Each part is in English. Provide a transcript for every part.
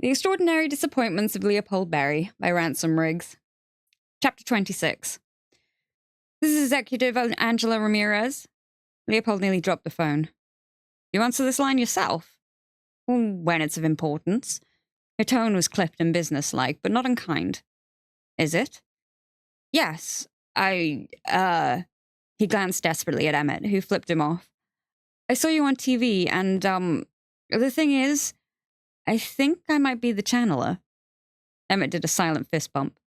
The Extraordinary Disappointments of Leopold Berry by Ransom Riggs. Chapter 26. This is Executive Angela Ramirez. Leopold nearly dropped the phone. You answer this line yourself? When it's of importance. Her tone was clipped and businesslike, but not unkind. Is it? Yes. He glanced desperately at Emmett, who flipped him off. I saw you on TV, and, the thing is, I think I might be the channeler. Emmett did a silent fist bump.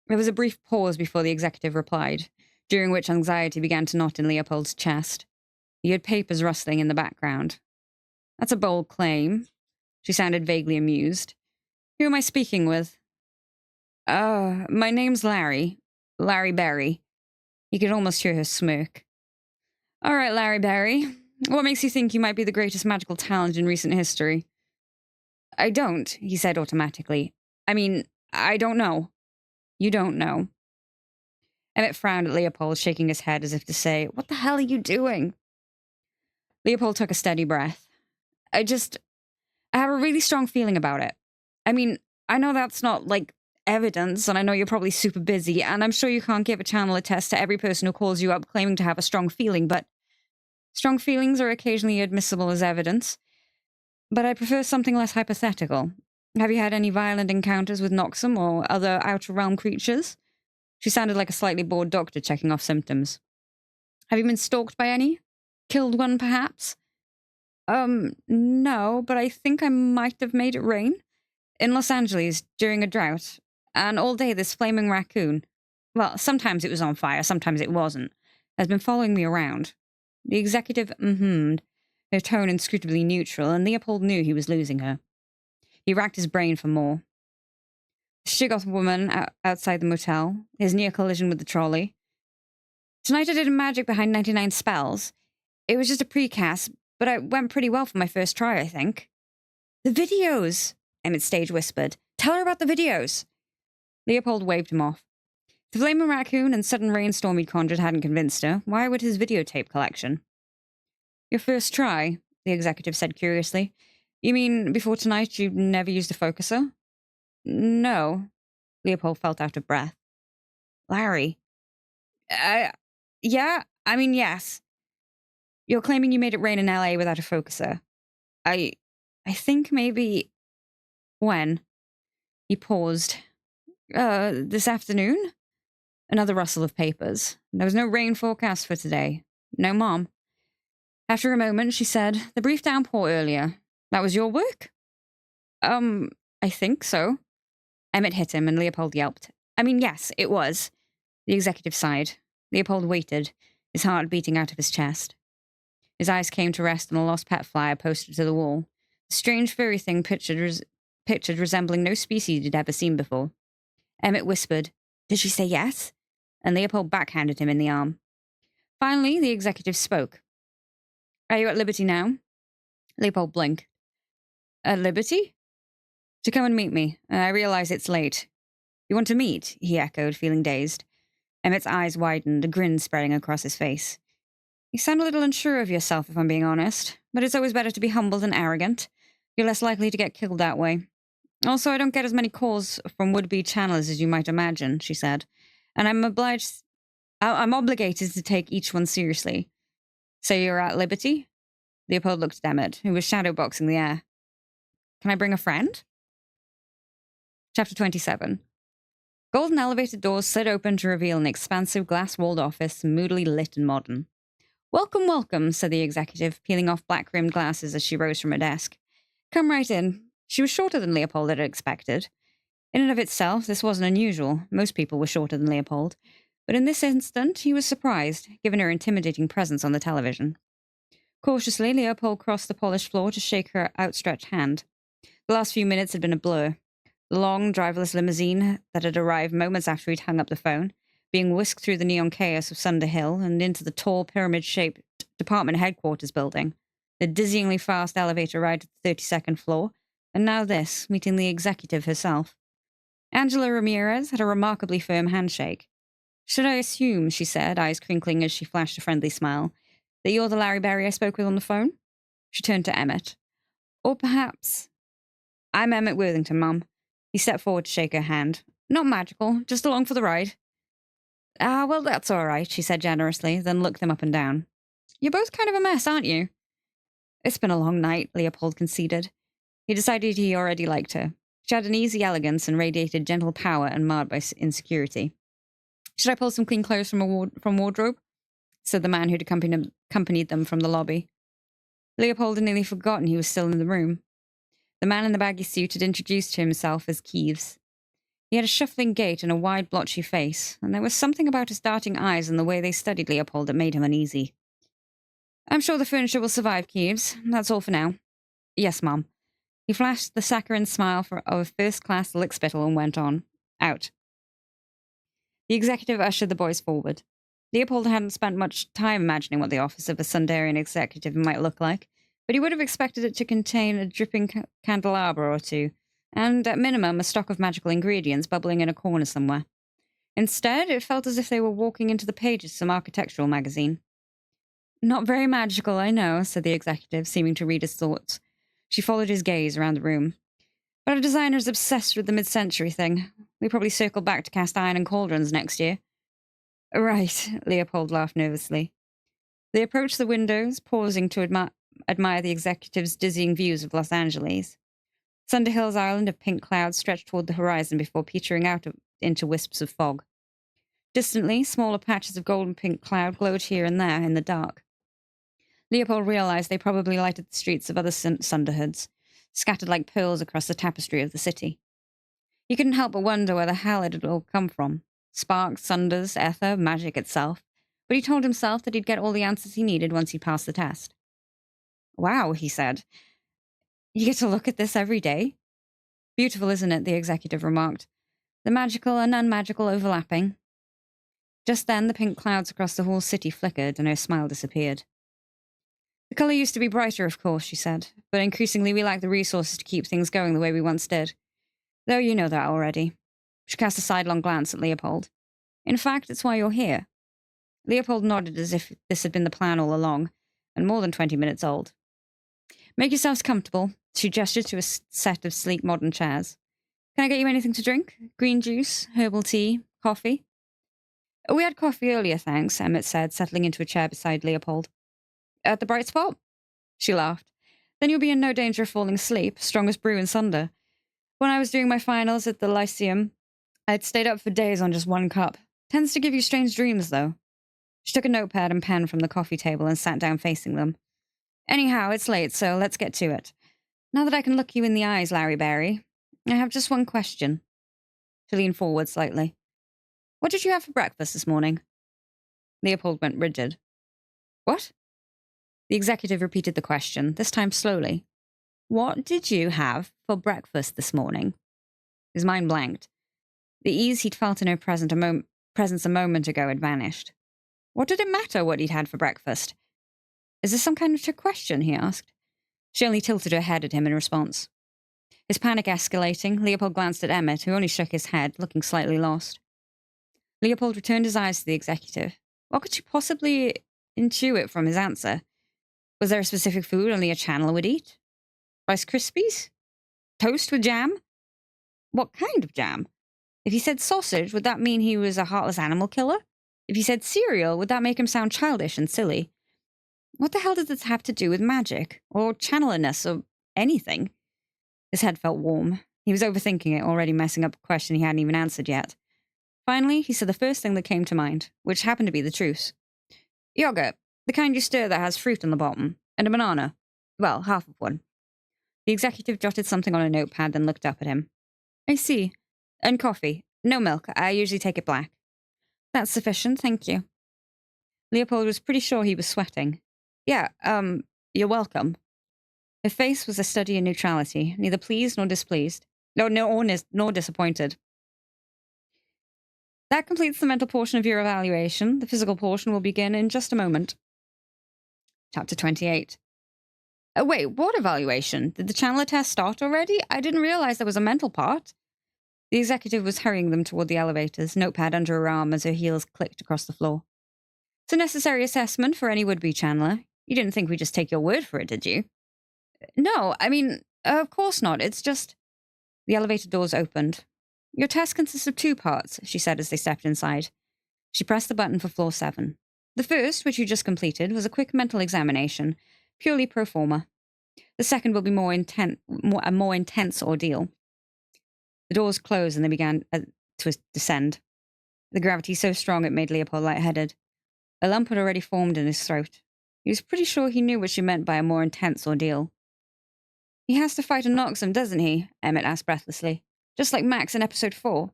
There was a brief pause before the executive replied, during which anxiety began to knot in Leopold's chest. He heard papers rustling in the background. That's a bold claim. She sounded vaguely amused. Who am I speaking with? My name's Larry. Larry Berry. He could almost hear her smirk. All right, Larry Berry. What makes you think you might be the greatest magical talent in recent history? I don't, he said automatically. I don't know. You don't know. Emmett frowned at Leopold, shaking his head as if to say, What the hell are you doing? Leopold took a steady breath. I have a really strong feeling about it. I know that's not, evidence, and I know you're probably super busy, and I'm sure you can't give a channeler test to every person who calls you up claiming to have a strong feeling, but strong feelings are occasionally admissible as evidence. But I prefer something less hypothetical. Have you had any violent encounters with Noxum or other outer realm creatures? She sounded like a slightly bored doctor checking off symptoms. Have you been stalked by any? Killed one, perhaps? No, but I think I might have made it rain. In Los Angeles, during a drought. And all day this flaming raccoon, well, sometimes it was on fire, sometimes it wasn't, has been following me around. The executive mm-hmmed, her tone inscrutably neutral, and Leopold knew he was losing her. He racked his brain for more. The Shiggoth woman outside the motel, his near collision with the trolley. Tonight I did a magic behind 99 spells. It was just a precast, but it went pretty well for my first try, I think. The videos, Emmett Stage whispered. Tell her about the videos. Leopold waved him off. The flaming raccoon and sudden rainstorm he'd conjured hadn't convinced her. Why would his videotape collection? Your first try, the executive said curiously. You mean before tonight you never used a focuser? No. Leopold felt out of breath. Larry. Yes. You're claiming you made it rain in LA without a focuser. I think maybe... When? He paused. This afternoon? Another rustle of papers. There was no rain forecast for today. No, Mom. After a moment, she said, The brief downpour earlier. That was your work? I think so. Emmett hit him, and Leopold yelped. Yes, it was. The executive sighed. Leopold waited, his heart beating out of his chest. His eyes came to rest on a lost pet flyer posted to the wall. A strange furry thing pictured resembling no species he'd ever seen before. Emmett whispered, Did she say yes? And Leopold backhanded him in the arm. Finally, the executive spoke. Are you at liberty now? Leopold blinked. At liberty? To come and meet me. I realize it's late. You want to meet? He echoed, feeling dazed. Emmett's eyes widened, a grin spreading across his face. You sound a little unsure of yourself, if I'm being honest. But it's always better to be humble than arrogant. You're less likely to get killed that way. Also, I don't get as many calls from would-be channelers as you might imagine, she said. And I'm obligated to take each one seriously. So you're at liberty? Leopold looked at Emmett, who was shadowboxing the air. Can I bring a friend? Chapter 27. Golden elevator doors slid open to reveal an expansive glass-walled office, moodily lit and modern. Welcome, welcome, said the executive, peeling off black-rimmed glasses as she rose from her desk. Come right in. She was shorter than Leopold had expected. In and of itself, this wasn't unusual. Most people were shorter than Leopold. But in this instant, he was surprised, given her intimidating presence on the television. Cautiously, Leopold crossed the polished floor to shake her outstretched hand. The last few minutes had been a blur. The long, driverless limousine that had arrived moments after he'd hung up the phone, being whisked through the neon chaos of Sunder Hill and into the tall, pyramid-shaped department headquarters building. The dizzyingly fast elevator ride to the 32nd floor, and now this, meeting the executive herself. Angela Ramirez had a remarkably firm handshake. Should I assume, she said, eyes crinkling as she flashed a friendly smile, that you're the Larry Berry I spoke with on the phone? She turned to Emmett. Or perhaps... I'm Emmett Worthington, Mum. He stepped forward to shake her hand. Not magical, just along for the ride. Ah, well, that's all right, she said generously, then looked them up and down. You're both kind of a mess, aren't you? It's been a long night, Leopold conceded. He decided he already liked her. She had an easy elegance and radiated gentle power unmarred by insecurity. Should I pull some clean clothes from wardrobe? Said the man who'd accompanied them from the lobby. Leopold had nearly forgotten he was still in the room. The man in the baggy suit had introduced himself as Keeves. He had a shuffling gait and a wide, blotchy face, and there was something about his darting eyes and the way they studied Leopold that made him uneasy. I'm sure the furniture will survive, Keeves. That's all for now. Yes, Mum. He flashed the saccharine smile of first-class lickspittle and went on. Out. The executive ushered the boys forward. Leopold hadn't spent much time imagining what the office of a Sunderian executive might look like, but he would have expected it to contain a dripping candelabra or two, and, at minimum, a stock of magical ingredients bubbling in a corner somewhere. Instead, it felt as if they were walking into the pages of some architectural magazine. Not very magical, I know, said the executive, seeming to read his thoughts. She followed his gaze around the room. But our designer's obsessed with the mid-century thing. We probably circle back to cast iron and cauldrons next year. Right, Leopold laughed nervously. They approached the windows, pausing to admire the executive's dizzying views of Los Angeles. Sunderhill's island of pink clouds stretched toward the horizon before petering out into wisps of fog. Distantly, smaller patches of golden-pink cloud glowed here and there in the dark. Leopold realized they probably lighted the streets of other Sunderhoods, scattered like pearls across the tapestry of the city. He couldn't help but wonder where the hell it had all come from. Sparks, Sunders, ether, magic itself. But he told himself that he'd get all the answers he needed once he passed the test. Wow, he said. You get to look at this every day? Beautiful, isn't it? The executive remarked. The magical and unmagical overlapping. Just then, the pink clouds across the whole city flickered and her smile disappeared. The color used to be brighter, of course, she said, but increasingly we lack the resources to keep things going the way we once did. Though you know that already. She cast a sidelong glance at Leopold. In fact, it's why you're here. Leopold nodded as if this had been the plan all along, and more than 20 minutes old. Make yourselves comfortable. She gestured to a set of sleek modern chairs. Can I get you anything to drink? Green juice, herbal tea, coffee? We had coffee earlier, thanks, Emmett said, settling into a chair beside Leopold. At the Bright Spot? She laughed. Then you'll be in no danger of falling asleep, strongest brew in Sunder. When I was doing my finals at the Lyceum, I'd stayed up for days on just one cup. Tends to give you strange dreams, though. She took a notepad and pen from the coffee table and sat down facing them. Anyhow, it's late, so let's get to it. Now that I can look you in the eyes, Larry Berry, I have just one question. She leaned forward slightly. What did you have for breakfast this morning? Leopold went rigid. What? The executive repeated the question, this time slowly. What did you have for breakfast this morning? His mind blanked. The ease he'd felt in her presence a moment ago had vanished. What did it matter what he'd had for breakfast? Is this some kind of trick question? He asked. She only tilted her head at him in response. His panic escalating, Leopold glanced at Emmett, who only shook his head, looking slightly lost. Leopold returned his eyes to the executive. What could she possibly intuit from his answer? Was there a specific food only a channeler would eat? Rice Krispies? Toast with jam? What kind of jam? If he said sausage, would that mean he was a heartless animal killer? If he said cereal, would that make him sound childish and silly? What the hell does this have to do with magic? Or channelerness, or anything? His head felt warm. He was overthinking it, already messing up a question he hadn't even answered yet. Finally, he said the first thing that came to mind, which happened to be the truth. Yogurt, the kind you stir that has fruit on the bottom, and a banana. Well, half of one. The executive jotted something on a notepad, then looked up at him. I see. And coffee. No milk. I usually take it black. That's sufficient, thank you. Leopold was pretty sure he was sweating. Yeah, you're welcome. Her face was a study in neutrality, neither pleased nor displeased. Nor disappointed. That completes the mental portion of your evaluation. The physical portion will begin in just a moment. Chapter 28. Wait, what evaluation? Did the channeler test start already? I didn't realize there was a mental part. The executive was hurrying them toward the elevators, notepad under her arm as her heels clicked across the floor. It's a necessary assessment for any would-be channeler. You didn't think we'd just take your word for it, did you? No, I mean, of course not. It's just... The elevator doors opened. Your test consists of 2 parts, she said as they stepped inside. She pressed the button for floor 7. The first, which you just completed, was a quick mental examination, purely pro forma. The second will be a more intense ordeal. The doors closed and they began to descend. The gravity so strong it made Leopold lightheaded. A lump had already formed in his throat. He was pretty sure he knew what she meant by a more intense ordeal. He has to fight a Noxum, doesn't he? Emmett asked breathlessly. Just like Max in episode 4.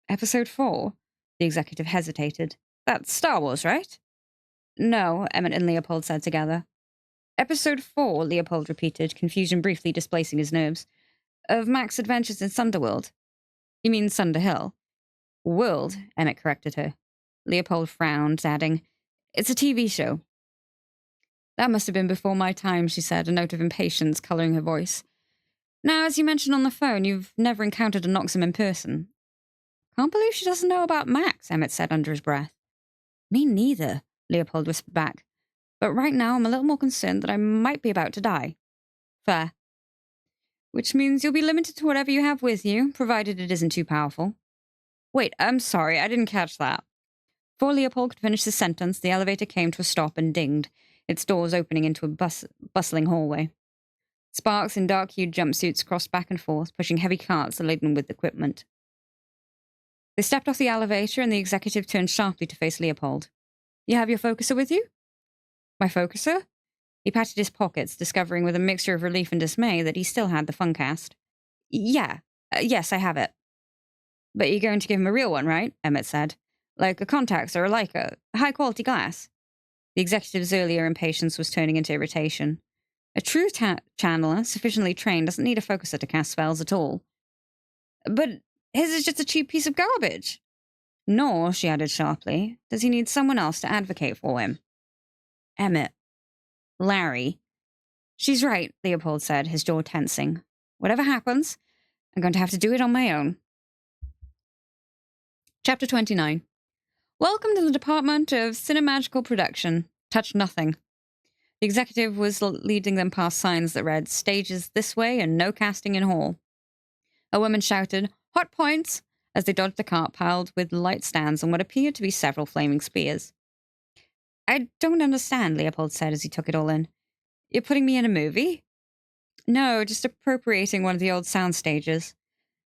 Episode 4? The executive hesitated. That's Star Wars, right? No, Emmett and Leopold said together. Episode 4, Leopold repeated, confusion briefly displacing his nerves. Of Mac's adventures in Sunderworld. You mean Sunderhill? World, Emmett corrected her. Leopold frowned, adding, It's a TV show. That must have been before my time, she said, a note of impatience colouring her voice. Now, as you mentioned on the phone, you've never encountered a Noxum in person. Can't believe she doesn't know about Max, Emmett said under his breath. Me neither, Leopold whispered back. But right now I'm a little more concerned that I might be about to die. Fair. Which means you'll be limited to whatever you have with you, provided it isn't too powerful. Wait, I'm sorry, I didn't catch that. Before Leopold could finish his sentence, the elevator came to a stop and dinged, its doors opening into a bustling hallway. Sparks in dark-hued jumpsuits crossed back and forth, pushing heavy carts laden with equipment. They stepped off the elevator, and the executive turned sharply to face Leopold. You have your focuser with you? My focuser? He patted his pockets, discovering with a mixture of relief and dismay that he still had the Funcast. Yes, I have it. But you're going to give him a real one, right? Emmett said. Like a Contax or a Leica, high-quality glass. The executive's earlier impatience was turning into irritation. A true channeler, sufficiently trained, doesn't need a focuser to cast spells at all. But his is just a cheap piece of garbage. Nor, she added sharply, does he need someone else to advocate for him. Emmett. Larry. She's right, Leopold said, his jaw tensing. Whatever happens, I'm going to have to do it on my own. Chapter 29. Welcome to the Department of Cinemagical Production. Touch nothing. The executive was leading them past signs that read, Stages this way and no casting in hall. A woman shouted, Hot points! As they dodged the cart piled with light stands on what appeared to be several flaming spears. I don't understand, Leopold said as he took it all in. You're putting me in a movie? No, just appropriating one of the old sound stages.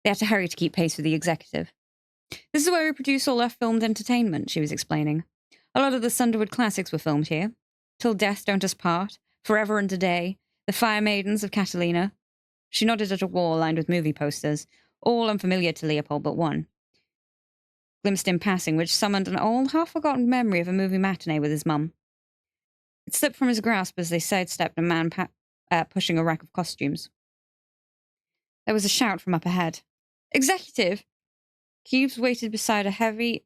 They had to hurry to keep pace with the executive. This is where we produce all our filmed entertainment, she was explaining. A lot of the Sunderwood classics were filmed here. Till Death Don't Us Part, Forever and a Day, The Fire Maidens of Catalina. She nodded at a wall lined with movie posters, all unfamiliar to Leopold but one. Glimpsed in passing, which summoned an old, half-forgotten memory of a movie matinee with his mum. It slipped from his grasp as they sidestepped a man pushing a rack of costumes. There was a shout from up ahead. Executive! Cubes waited beside a heavy,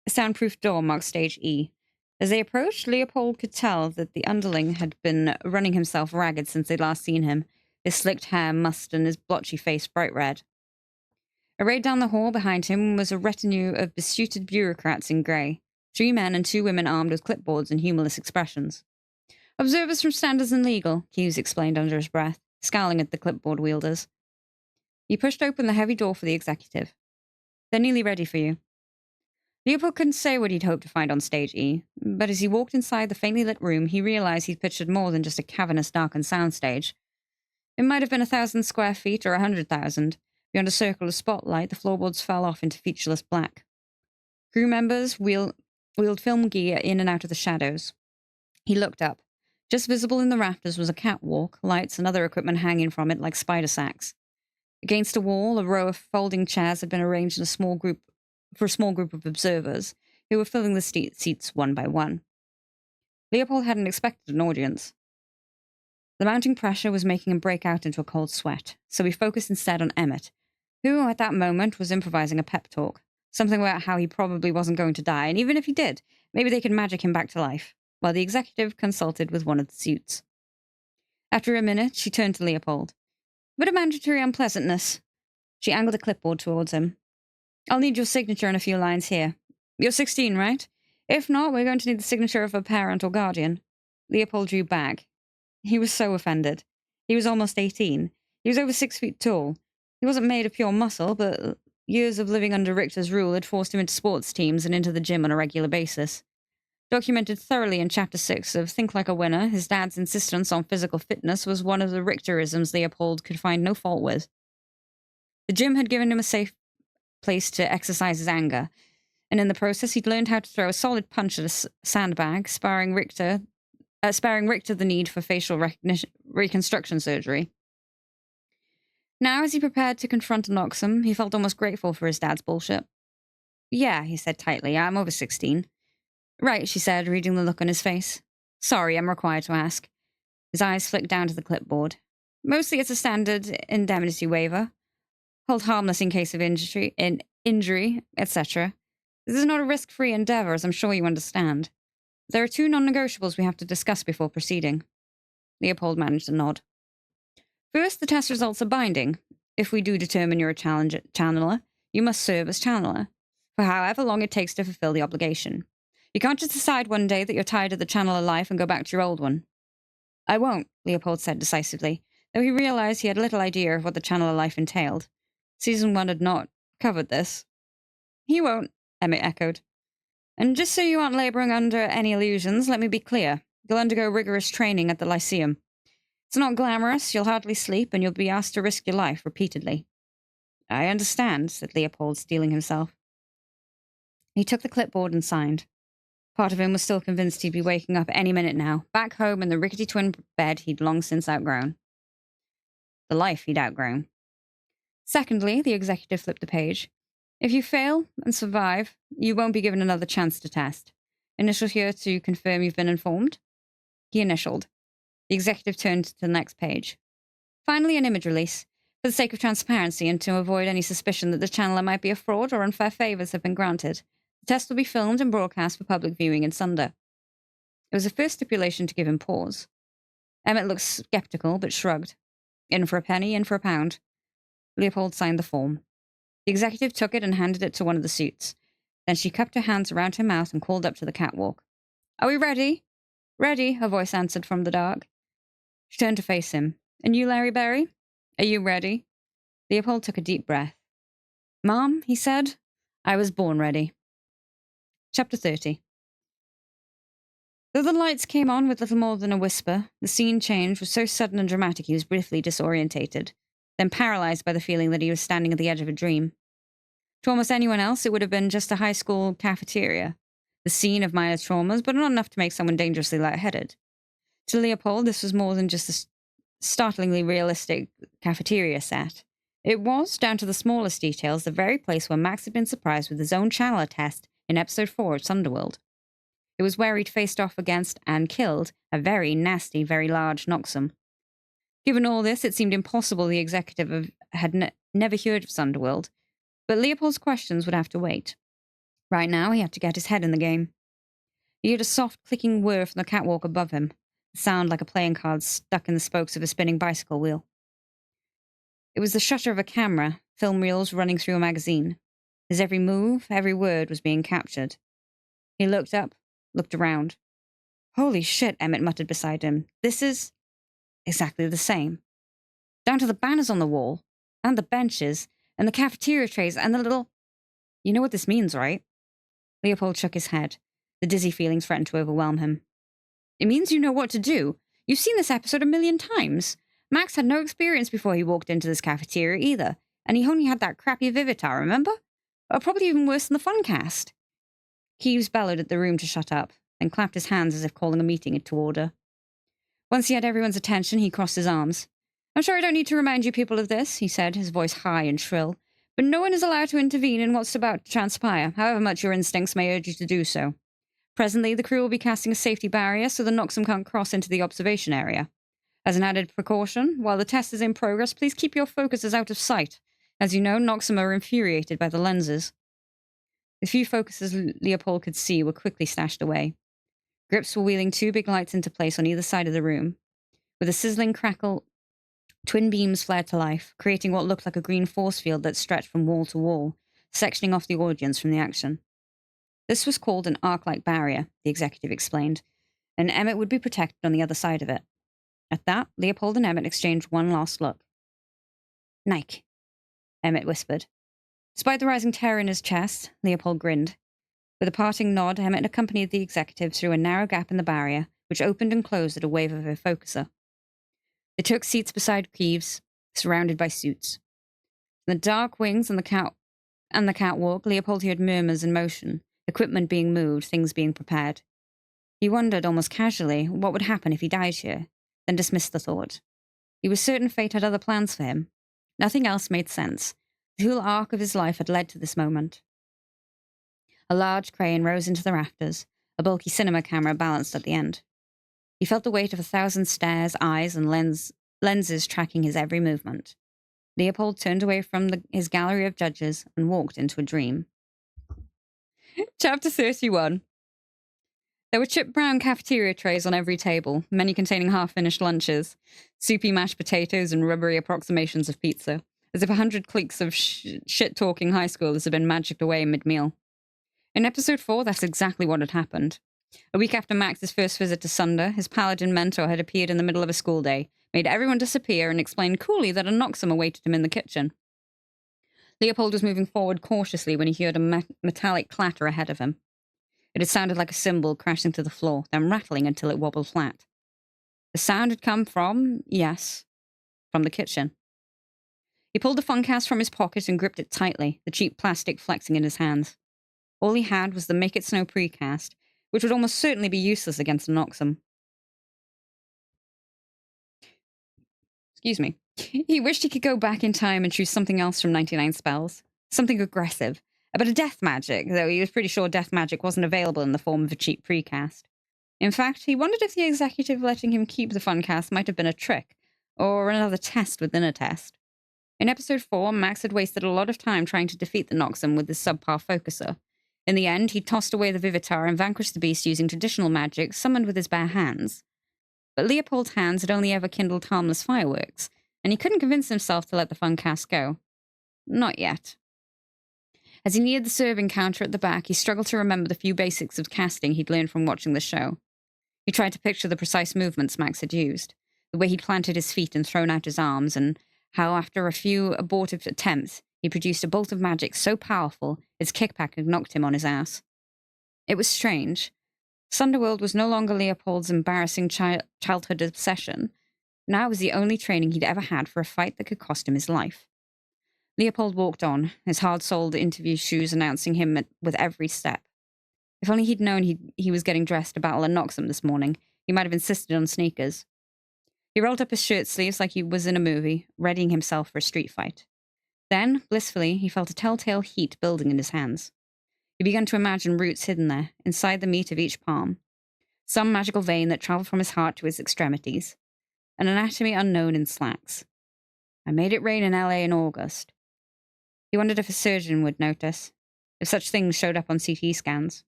soundproof door marked Stage E. As they approached, Leopold could tell that the underling had been running himself ragged since they'd last seen him, his slicked hair mussed and his blotchy face bright red. Arrayed down the hall behind him was a retinue of besuited bureaucrats in grey, 3 men and 2 women armed with clipboards and humorless expressions. Observers from Standards and Legal, Hughes explained under his breath, scowling at the clipboard wielders. He pushed open the heavy door for the executive. They're nearly ready for you. Leopold couldn't say what he'd hoped to find on Stage E, but as he walked inside the faintly lit room, he realized he'd pictured more than just a cavernous, darkened soundstage. It might have been 1,000 square feet or 100,000. Beyond a circle of spotlight, the floorboards fell off into featureless black. Crew members wheeled film gear in and out of the shadows. He looked up. Just visible in the rafters was a catwalk, lights and other equipment hanging from it like spider sacks. Against a wall, a row of folding chairs had been arranged in a small group of observers, who were filling the seats one by one. Leopold hadn't expected an audience. The mounting pressure was making him break out into a cold sweat, so he focused instead on Emmett, who, at that moment, was improvising a pep talk, something about how he probably wasn't going to die, and even if he did, maybe they could magic him back to life, while the executive consulted with one of the suits. After a minute, she turned to Leopold. A bit of mandatory unpleasantness. She angled a clipboard towards him. I'll need your signature and a few lines here. You're 16, right? If not, we're going to need the signature of a parent or guardian. Leopold drew back. He was so offended. He was almost 18. He was over 6 feet tall. He wasn't made of pure muscle, but years of living under Richter's rule had forced him into sports teams and into the gym on a regular basis. Documented thoroughly in Chapter 6 of Think Like a Winner, his dad's insistence on physical fitness was one of the Richterisms Leopold could find no fault with. The gym had given him a safe place to exercise his anger, and in the process he'd learned how to throw a solid punch at a sandbag, sparing Richter the need for facial reconstruction surgery. Now, as he prepared to confront Noxum, he felt almost grateful for his dad's bullshit. Yeah, he said tightly, I'm over 16. Right, she said, reading the look on his face. Sorry, I'm required to ask. His eyes flicked down to the clipboard. Mostly it's a standard indemnity waiver. Hold harmless in case of injury, etc. This is not a risk-free endeavor, as I'm sure you understand. There are 2 non-negotiables we have to discuss before proceeding. Leopold managed a nod. First, the test results are binding. If we do determine you're a channeler, you must serve as channeler, for however long it takes to fulfill the obligation. You can't just decide one day that you're tired of the channeler life and go back to your old one. I won't, Leopold said decisively, though he realized he had little idea of what the channeler life entailed. Season 1 had not covered this. He won't, Emmett echoed. And just so you aren't laboring under any illusions, let me be clear. You'll undergo rigorous training at the Lyceum. It's not glamorous, you'll hardly sleep, and you'll be asked to risk your life repeatedly. I understand, said Leopold, steeling himself. He took the clipboard and signed. Part of him was still convinced he'd be waking up any minute now, back home in the rickety twin bed he'd long since outgrown. The life he'd outgrown. Secondly, the executive flipped the page. If you fail and survive, you won't be given another chance to test. Initial here to confirm you've been informed? He initialed. The executive turned to the next page. Finally, an image release. For the sake of transparency and to avoid any suspicion that the channeler might be a fraud or unfair favors have been granted, the test will be filmed and broadcast for public viewing in Sunder. It was the first stipulation to give him pause. Emmett looked skeptical, but shrugged. In for a penny, in for a pound. Leopold signed the form. The executive took it and handed it to one of the suits. Then she cupped her hands around her mouth and called up to the catwalk. Are we ready? Ready, a voice answered from the dark. She turned to face him. And you, Larry Berry? Are you ready? Leopold took a deep breath. Mom, he said, I was born ready. Chapter 30. Though the lights came on with little more than a whisper, the scene change was so sudden and dramatic he was briefly disorientated, then paralyzed by the feeling that he was standing at the edge of a dream. To almost anyone else, it would have been just a high school cafeteria, the scene of minor traumas, but not enough to make someone dangerously lightheaded. To Leopold, this was more than just a startlingly realistic cafeteria set. It was, down to the smallest details, the very place where Max had been surprised with his own channeler test in episode 4 of Sunderworld. It was where he'd faced off against and killed a very nasty, very large Noxum. Given all this, it seemed impossible the executive had never heard of Sunderworld, but Leopold's questions would have to wait. Right now, he had to get his head in the game. He heard a soft clicking whir from the catwalk above him, a sound like a playing card stuck in the spokes of a spinning bicycle wheel. It was the shutter of a camera, film reels running through a magazine. His every move, every word was being captured. He looked up, looked around. Holy shit, Emmett muttered beside him. This is exactly the same. Down to the banners on the wall, and the benches, and the cafeteria trays, and the little... You know what this means, right? Leopold shook his head. The dizzy feelings threatened to overwhelm him. It means you know what to do. You've seen this episode 1,000,000 times. Max had no experience before he walked into this cafeteria either, and he only had that crappy Vivitar, remember? Or probably even worse than the Funcast. Keeves bellowed at the room to shut up, then clapped his hands as if calling a meeting to order. Once he had everyone's attention, he crossed his arms. I'm sure I don't need to remind you people of this, he said, his voice high and shrill, but no one is allowed to intervene in what's about to transpire, however much your instincts may urge you to do so. Presently, the crew will be casting a safety barrier so the Noxum can't cross into the observation area. As an added precaution, while the test is in progress, please keep your focuses out of sight. As you know, Noxum are infuriated by the lenses. The few focuses Leopold could see were quickly stashed away. Grips were wheeling 2 big lights into place on either side of the room. With a sizzling crackle, twin beams flared to life, creating what looked like a green force field that stretched from wall to wall, sectioning off the audience from the action. This was called an arc-like barrier, the executive explained, and Emmett would be protected on the other side of it. At that, Leopold and Emmett exchanged one last look. Nike. Emmett whispered. Despite the rising terror in his chest, Leopold grinned. With a parting nod, Emmett accompanied the executive through a narrow gap in the barrier, which opened and closed at a wave of her focuser. They took seats beside Creeves, surrounded by suits. In the dark wings and the catwalk, Leopold heard murmurs in motion, equipment being moved, things being prepared. He wondered, almost casually, what would happen if he died here, then dismissed the thought. He was certain fate had other plans for him. Nothing else made sense. The whole arc of his life had led to this moment. A large crane rose into the rafters, a bulky cinema camera balanced at the end. He felt the weight of 1,000 stares, eyes, and lenses tracking his every movement. Leopold turned away from his gallery of judges and walked into a dream. Chapter 31. There were chipped brown cafeteria trays on every table, many containing half-finished lunches, soupy mashed potatoes and rubbery approximations of pizza, as if 100 cliques of shit-talking high schoolers had been magicked away mid-meal. In episode 4, that's exactly what had happened. A week after Max's first visit to Sunder, his paladin mentor had appeared in the middle of a school day, made everyone disappear, and explained coolly that a Noxum awaited him in the kitchen. Leopold was moving forward cautiously when he heard a metallic clatter ahead of him. It had sounded like a cymbal crashing to the floor, then rattling until it wobbled flat. The sound had come from the kitchen. He pulled the Funcast from his pocket and gripped it tightly, the cheap plastic flexing in his hands. All he had was the Make It Snow precast, which would almost certainly be useless against a Noxum. Excuse me. He wished he could go back in time and choose something else from 99 Spells. Something aggressive. A bit of death magic, though he was pretty sure death magic wasn't available in the form of a cheap precast. In fact, he wondered if the executive letting him keep the Funcast might have been a trick, or another test within a test. In episode 4, Max had wasted a lot of time trying to defeat the Noxum with his subpar focuser. In the end, he tossed away the Vivitar and vanquished the beast using traditional magic summoned with his bare hands. But Leopold's hands had only ever kindled harmless fireworks, and he couldn't convince himself to let the Funcast go. Not yet. As he neared the serving counter at the back, he struggled to remember the few basics of casting he'd learned from watching the show. He tried to picture the precise movements Max had used, the way he'd planted his feet and thrown out his arms, and how, after a few abortive attempts, he produced a bolt of magic so powerful his kickback had knocked him on his ass. It was strange. Sunderworld was no longer Leopold's embarrassing childhood obsession. Now it was the only training he'd ever had for a fight that could cost him his life. Leopold walked on, his hard-soled interview shoes announcing him with every step. If only he'd known he was getting dressed to battle a Noxum this morning, he might have insisted on sneakers. He rolled up his shirt sleeves like he was in a movie, readying himself for a street fight. Then, blissfully, he felt a telltale heat building in his hands. He began to imagine roots hidden there, inside the meat of each palm. Some magical vein that traveled from his heart to his extremities. An anatomy unknown in slacks. I made it rain in LA in August. He wondered if a surgeon would notice, if such things showed up on CT scans.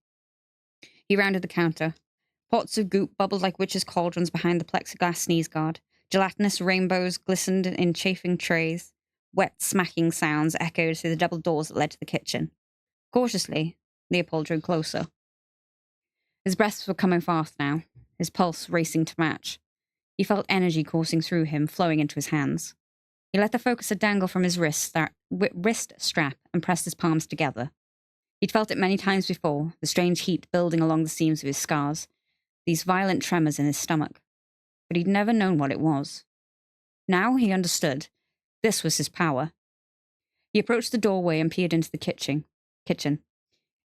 He rounded the counter. Pots of goop bubbled like witches' cauldrons behind the plexiglass sneeze guard. Gelatinous rainbows glistened in chafing trays. Wet, smacking sounds echoed through the double doors that led to the kitchen. Cautiously, Leopold drew closer. His breaths were coming fast now, his pulse racing to match. He felt energy coursing through him, flowing into his hands. He let the focuser dangle from his wrist strap and pressed his palms together. He'd felt it many times before, the strange heat building along the seams of his scars, these violent tremors in his stomach. But he'd never known what it was. Now he understood. This was his power. He approached the doorway and peered into the kitchen.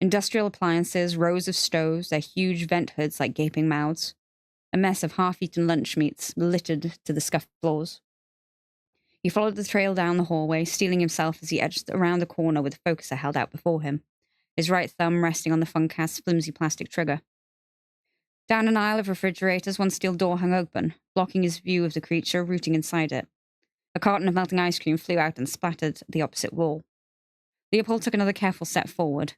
Industrial appliances, rows of stoves, their huge vent hoods like gaping mouths. A mess of half-eaten lunch meats littered to the scuffed floors. He followed the trail down the hallway, steeling himself as he edged around the corner with the focuser held out before him, his right thumb resting on the Funcast's flimsy plastic trigger. Down an aisle of refrigerators, one steel door hung open, blocking his view of the creature rooting inside it. A carton of melting ice cream flew out and splattered the opposite wall. Leopold took another careful step forward,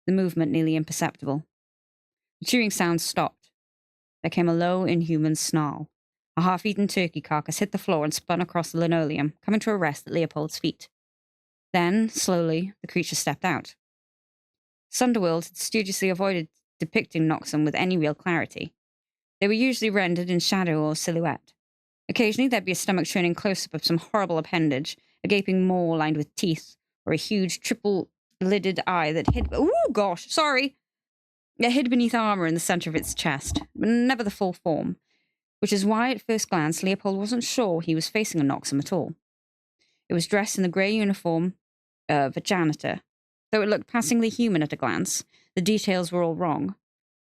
the movement nearly imperceptible. The chewing sound stopped. There came a low, inhuman snarl. A half-eaten turkey carcass hit the floor and spun across the linoleum, coming to a rest at Leopold's feet. Then, slowly, the creature stepped out. Sunderworld had studiously avoided depicting Noxum with any real clarity. They were usually rendered in shadow or silhouette. Occasionally, there'd be a stomach-churning close-up of some horrible appendage, a gaping maw lined with teeth, or a huge triple-lidded eye that hid— It hid beneath armor in the center of its chest, but never the full form, which is why at first glance Leopold wasn't sure he was facing a Noxum at all. It was dressed in the grey uniform of a janitor. Though it looked passingly human at a glance, the details were all wrong.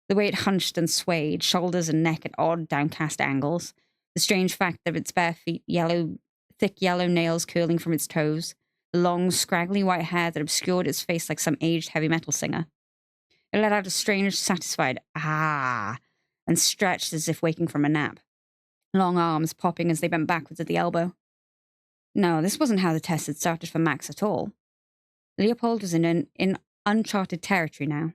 The way it hunched and swayed, shoulders and neck at odd, downcast angles, the strange fact of its bare feet, thick yellow nails curling from its toes, the long, scraggly white hair that obscured its face like some aged heavy metal singer. It let out a strange, satisfied "ah," and stretched as if waking from a nap, long arms popping as they bent backwards at the elbow. No, this wasn't how the test had started for Max at all. Leopold was in uncharted territory now.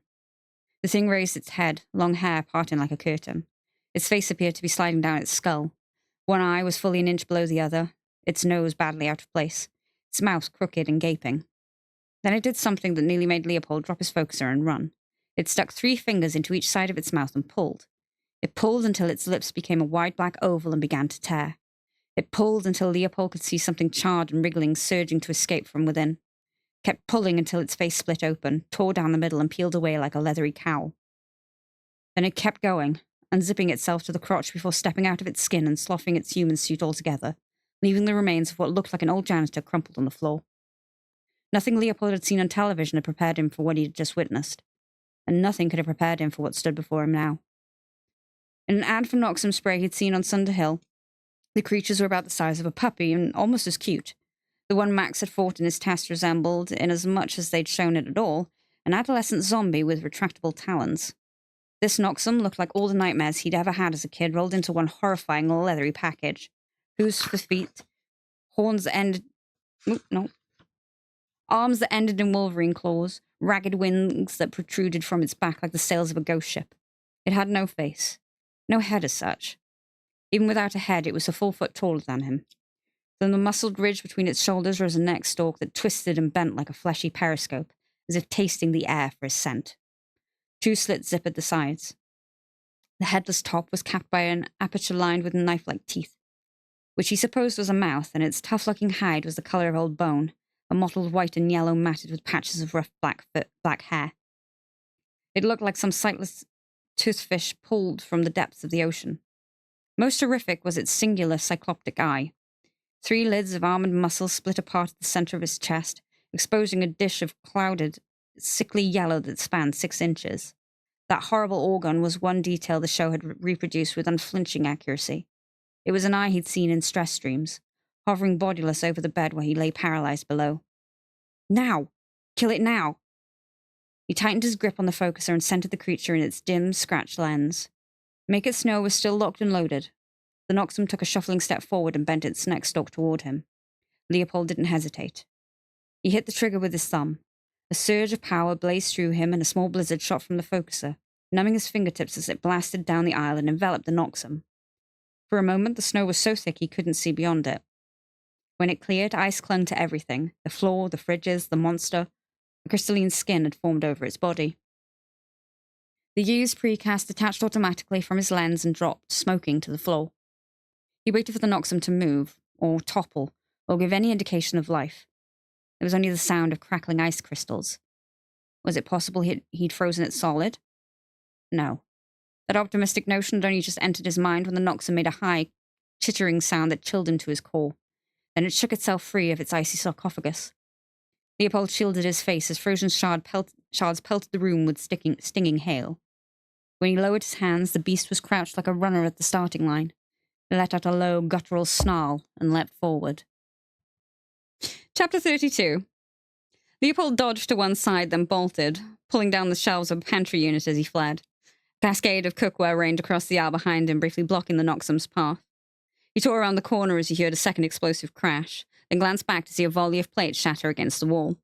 The thing raised its head, long hair parting like a curtain. Its face appeared to be sliding down its skull. One eye was fully an inch below the other, its nose badly out of place, its mouth crooked and gaping. Then it did something that nearly made Leopold drop his focuser and run. It stuck 3 fingers into each side of its mouth and pulled. It pulled until its lips became a wide black oval and began to tear. It pulled until Leopold could see something charred and wriggling, surging to escape from within. Kept pulling until its face split open, tore down the middle and peeled away like a leathery cowl. Then it kept going, unzipping itself to the crotch before stepping out of its skin and sloughing its human suit altogether, leaving the remains of what looked like an old janitor crumpled on the floor. Nothing Leopold had seen on television had prepared him for what he had just witnessed, and nothing could have prepared him for what stood before him now. In an ad for Noxum spray he'd seen on Sunderhill, the creatures were about the size of a puppy and almost as cute. The one Max had fought in his test resembled, in as much as they'd shown it at all, an adolescent zombie with retractable talons. This Noxum looked like all the nightmares he'd ever had as a kid rolled into one horrifying leathery package. Hooves for feet, arms that ended in Wolverine claws, ragged wings that protruded from its back like the sails of a ghost ship. It had no face, no head as such. Even without a head, it was a full foot taller than him. From the muscled ridge between its shoulders rose a neck stalk that twisted and bent like a fleshy periscope, as if tasting the air for his scent. 2 slits zippered the sides. The headless top was capped by an aperture lined with knife-like teeth, which he supposed was a mouth, and its tough-looking hide was the color of old bone, a mottled white and yellow matted with patches of rough black hair. It looked like some sightless toothfish pulled from the depths of the ocean. Most horrific was its singular cycloptic eye. 3 lids of armored muscle split apart at the center of his chest, exposing a dish of clouded, sickly yellow that spanned 6 inches. That horrible organ was one detail the show had reproduced with unflinching accuracy. It was an eye he'd seen in stress streams, hovering bodiless over the bed where he lay paralyzed below. Now! Kill it now! He tightened his grip on the focuser and centered the creature in its dim, scratched lens. Make It Snow was still locked and loaded. The Noxum took a shuffling step forward and bent its neck stalk toward him. Leopold didn't hesitate. He hit the trigger with his thumb. A surge of power blazed through him and a small blizzard shot from the focuser, numbing his fingertips as it blasted down the aisle and enveloped the Noxum. For a moment, the snow was so thick he couldn't see beyond it. When it cleared, ice clung to everything: the floor, the fridges, the monster. A crystalline skin had formed over its body. The used precast detached automatically from his lens and dropped, smoking, to the floor. He waited for the Noxum to move, or topple, or give any indication of life. There was only the sound of crackling ice crystals. Was it possible he'd frozen it solid? No. That optimistic notion had only just entered his mind when the Noxum made a high, chittering sound that chilled him to his core. Then it shook itself free of its icy sarcophagus. Leopold shielded his face as frozen shards pelted the room with stinging hail. When he lowered his hands, the beast was crouched like a runner at the starting line. It let out a low, guttural snarl and leapt forward. Chapter 32. Leopold dodged to one side, then bolted, pulling down the shelves of a pantry unit as he fled. A cascade of cookware rained across the aisle behind him, briefly blocking the Noxum's path. He tore around the corner as he heard a second explosive crash, then glanced back to see a volley of plates shatter against the wall.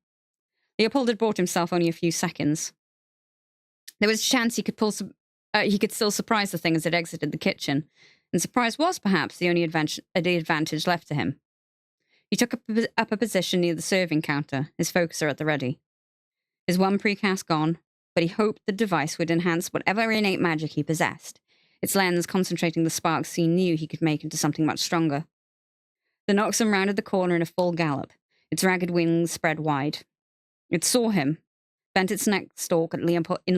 Leopold had bought himself only a few seconds. There was a chance he could still surprise the thing as it exited the kitchen, and surprise was perhaps the only advantage left to him. He took up a position near the serving counter, his focuser at the ready. His one precast gone, but he hoped the device would enhance whatever innate magic he possessed, its lens concentrating the sparks he knew he could make into something much stronger. The Noxum rounded the corner in a full gallop, its ragged wings spread wide. It saw him, bent its neck stalk in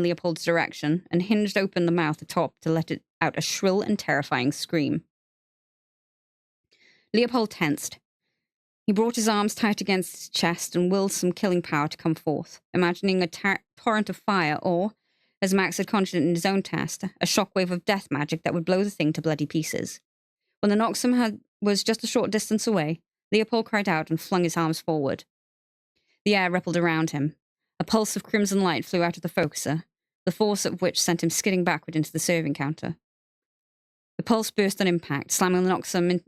Leopold's direction, and hinged open the mouth atop to let it out a shrill and terrifying scream. Leopold tensed. He brought his arms tight against his chest and willed some killing power to come forth, imagining a torrent of fire or, as Max had conjured in his own test, a shockwave of death magic that would blow the thing to bloody pieces. When the Noxum was just a short distance away, Leopold cried out and flung his arms forward. The air rippled around him. A pulse of crimson light flew out of the focuser, the force of which sent him skidding backward into the serving counter. The pulse burst on impact, slamming the Noxum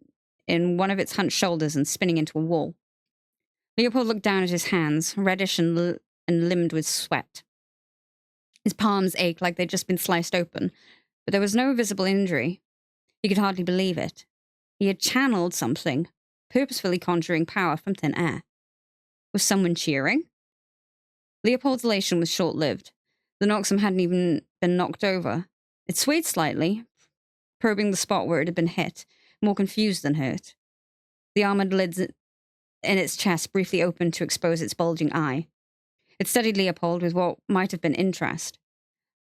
in one of its hunched shoulders and spinning into a wall. Leopold looked down at his hands, reddish and limbed with sweat. His palms ached like they'd just been sliced open, but there was no visible injury. He could hardly believe it. He had channeled something, purposefully conjuring power from thin air. Was someone cheering? Leopold's elation was short-lived. The Noxum hadn't even been knocked over. It swayed slightly, probing the spot where it had been hit, more confused than hurt. The armored lids in its chest briefly opened to expose its bulging eye. It studied Leopold with what might have been interest.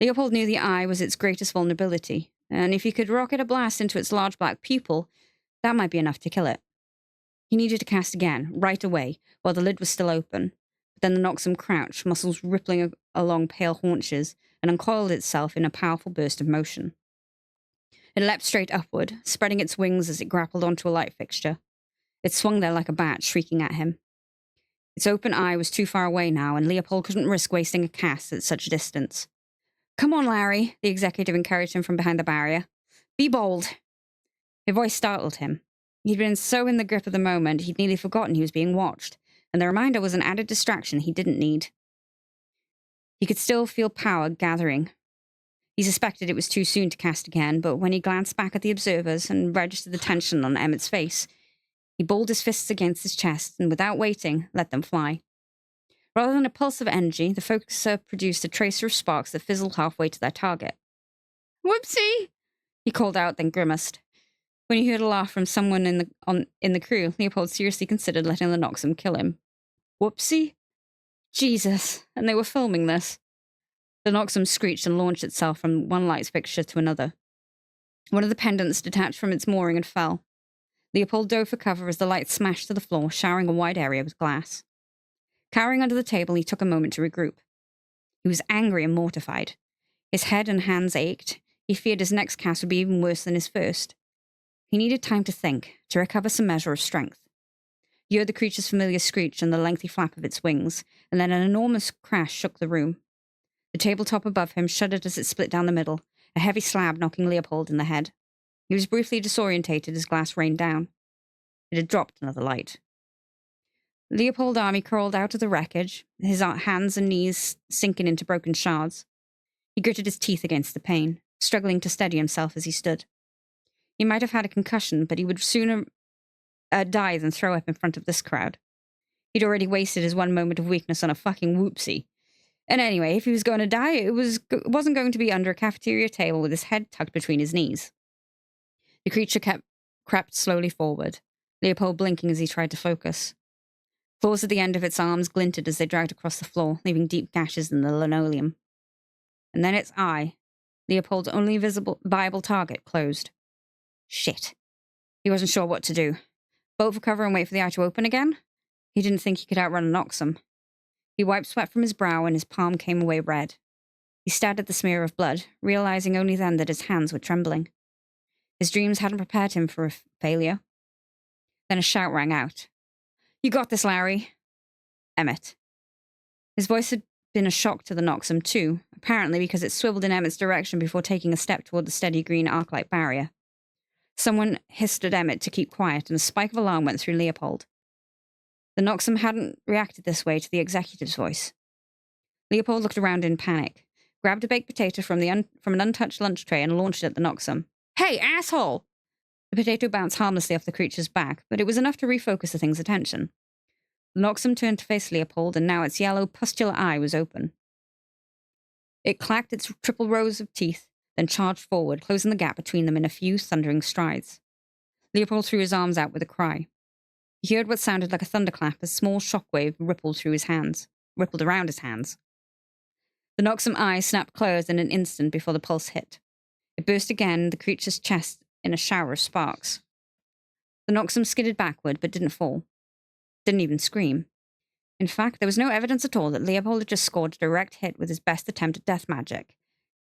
Leopold knew the eye was its greatest vulnerability, and if he could rocket a blast into its large black pupil, that might be enough to kill it. He needed to cast again, right away, while the lid was still open. But then the Noxum crouched, muscles rippling along pale haunches, and uncoiled itself in a powerful burst of motion. It leapt straight upward, spreading its wings as it grappled onto a light fixture. It swung there like a bat, shrieking at him. Its open eye was too far away now, and Leopold couldn't risk wasting a cast at such a distance. "Come on, Larry," the executive encouraged him from behind the barrier. "Be bold." Her voice startled him. He'd been so in the grip of the moment, he'd nearly forgotten he was being watched, and the reminder was an added distraction he didn't need. He could still feel power gathering. He suspected it was too soon to cast again, but when he glanced back at the observers and registered the tension on Emmett's face, he balled his fists against his chest and, without waiting, let them fly. Rather than a pulse of energy, the focuser produced a tracer of sparks that fizzled halfway to their target. "Whoopsie!" he called out, then grimaced. When he heard a laugh from someone in the crew, Leopold seriously considered letting the Noxum kill him. Whoopsie? Jesus, and they were filming this. The Noxum screeched and launched itself from one light fixture to another. One of the pendants detached from its mooring and fell. Leopold dove for cover as the light smashed to the floor, showering a wide area with glass. Cowering under the table, he took a moment to regroup. He was angry and mortified. His head and hands ached. He feared his next cast would be even worse than his first. He needed time to think, to recover some measure of strength. He heard the creature's familiar screech and the lengthy flap of its wings, and then an enormous crash shook the room. The tabletop above him shuddered as it split down the middle, a heavy slab knocking Leopold in the head. He was briefly disorientated as glass rained down. It had dropped another light. Leopold Army crawled out of the wreckage, his hands and knees sinking into broken shards. He gritted his teeth against the pain, struggling to steady himself as he stood. He might have had a concussion, but he would sooner die than throw up in front of this crowd. He'd already wasted his one moment of weakness on a fucking whoopsie. And anyway, if he was going to die, it wasn't going to be under a cafeteria table with his head tucked between his knees. The creature crept slowly forward, Leopold blinking as he tried to focus. Claws at the end of its arms glinted as they dragged across the floor, leaving deep gashes in the linoleum. And then its eye, Leopold's only viable target, closed. Shit. He wasn't sure what to do. Bolt for cover and wait for the eye to open again? He didn't think he could outrun a Noxum. He wiped sweat from his brow and his palm came away red. He stared at the smear of blood, realizing only then that his hands were trembling. His dreams hadn't prepared him for a failure. Then a shout rang out. "You got this, Larry." Emmett. His voice had been a shock to the Noxum too, apparently because it swiveled in Emmett's direction before taking a step toward the steady green arc-light barrier. Someone hissed at Emmett to keep quiet, and a spike of alarm went through Leopold. The Noxum hadn't reacted this way to the executive's voice. Leopold looked around in panic, grabbed a baked potato from an untouched lunch tray and launched it at the Noxum. "Hey, asshole!" The potato bounced harmlessly off the creature's back, but it was enough to refocus the thing's attention. The Noxum turned to face Leopold, and now its yellow, pustular eye was open. It clacked its triple rows of teeth, then charged forward, closing the gap between them in a few thundering strides. Leopold threw his arms out with a cry. He heard what sounded like a thunderclap as a small shockwave rippled around his hands. The Noxum eye snapped closed in an instant before the pulse hit. It burst again, the creature's chest in a shower of sparks. The Noxum skidded backward, but didn't fall. Didn't even scream. In fact, there was no evidence at all that Leopold had just scored a direct hit with his best attempt at death magic.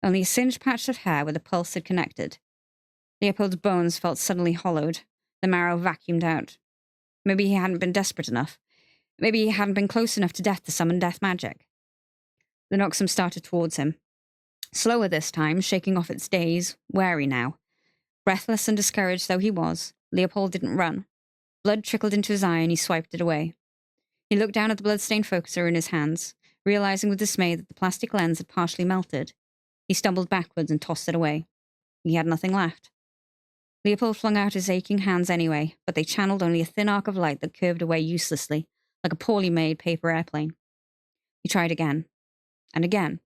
Only a singed patch of hair where the pulse had connected. Leopold's bones felt suddenly hollowed, the marrow vacuumed out. Maybe he hadn't been desperate enough. Maybe he hadn't been close enough to death to summon death magic. The Noxum started towards him. Slower this time, shaking off its daze, wary now. Breathless and discouraged though he was, Leopold didn't run. Blood trickled into his eye and he swiped it away. He looked down at the blood-stained focuser in his hands, realizing with dismay that the plastic lens had partially melted. He stumbled backwards and tossed it away. He had nothing left. Leopold flung out his aching hands anyway, but they channeled only a thin arc of light that curved away uselessly, like a poorly made paper airplane. He tried again. And again.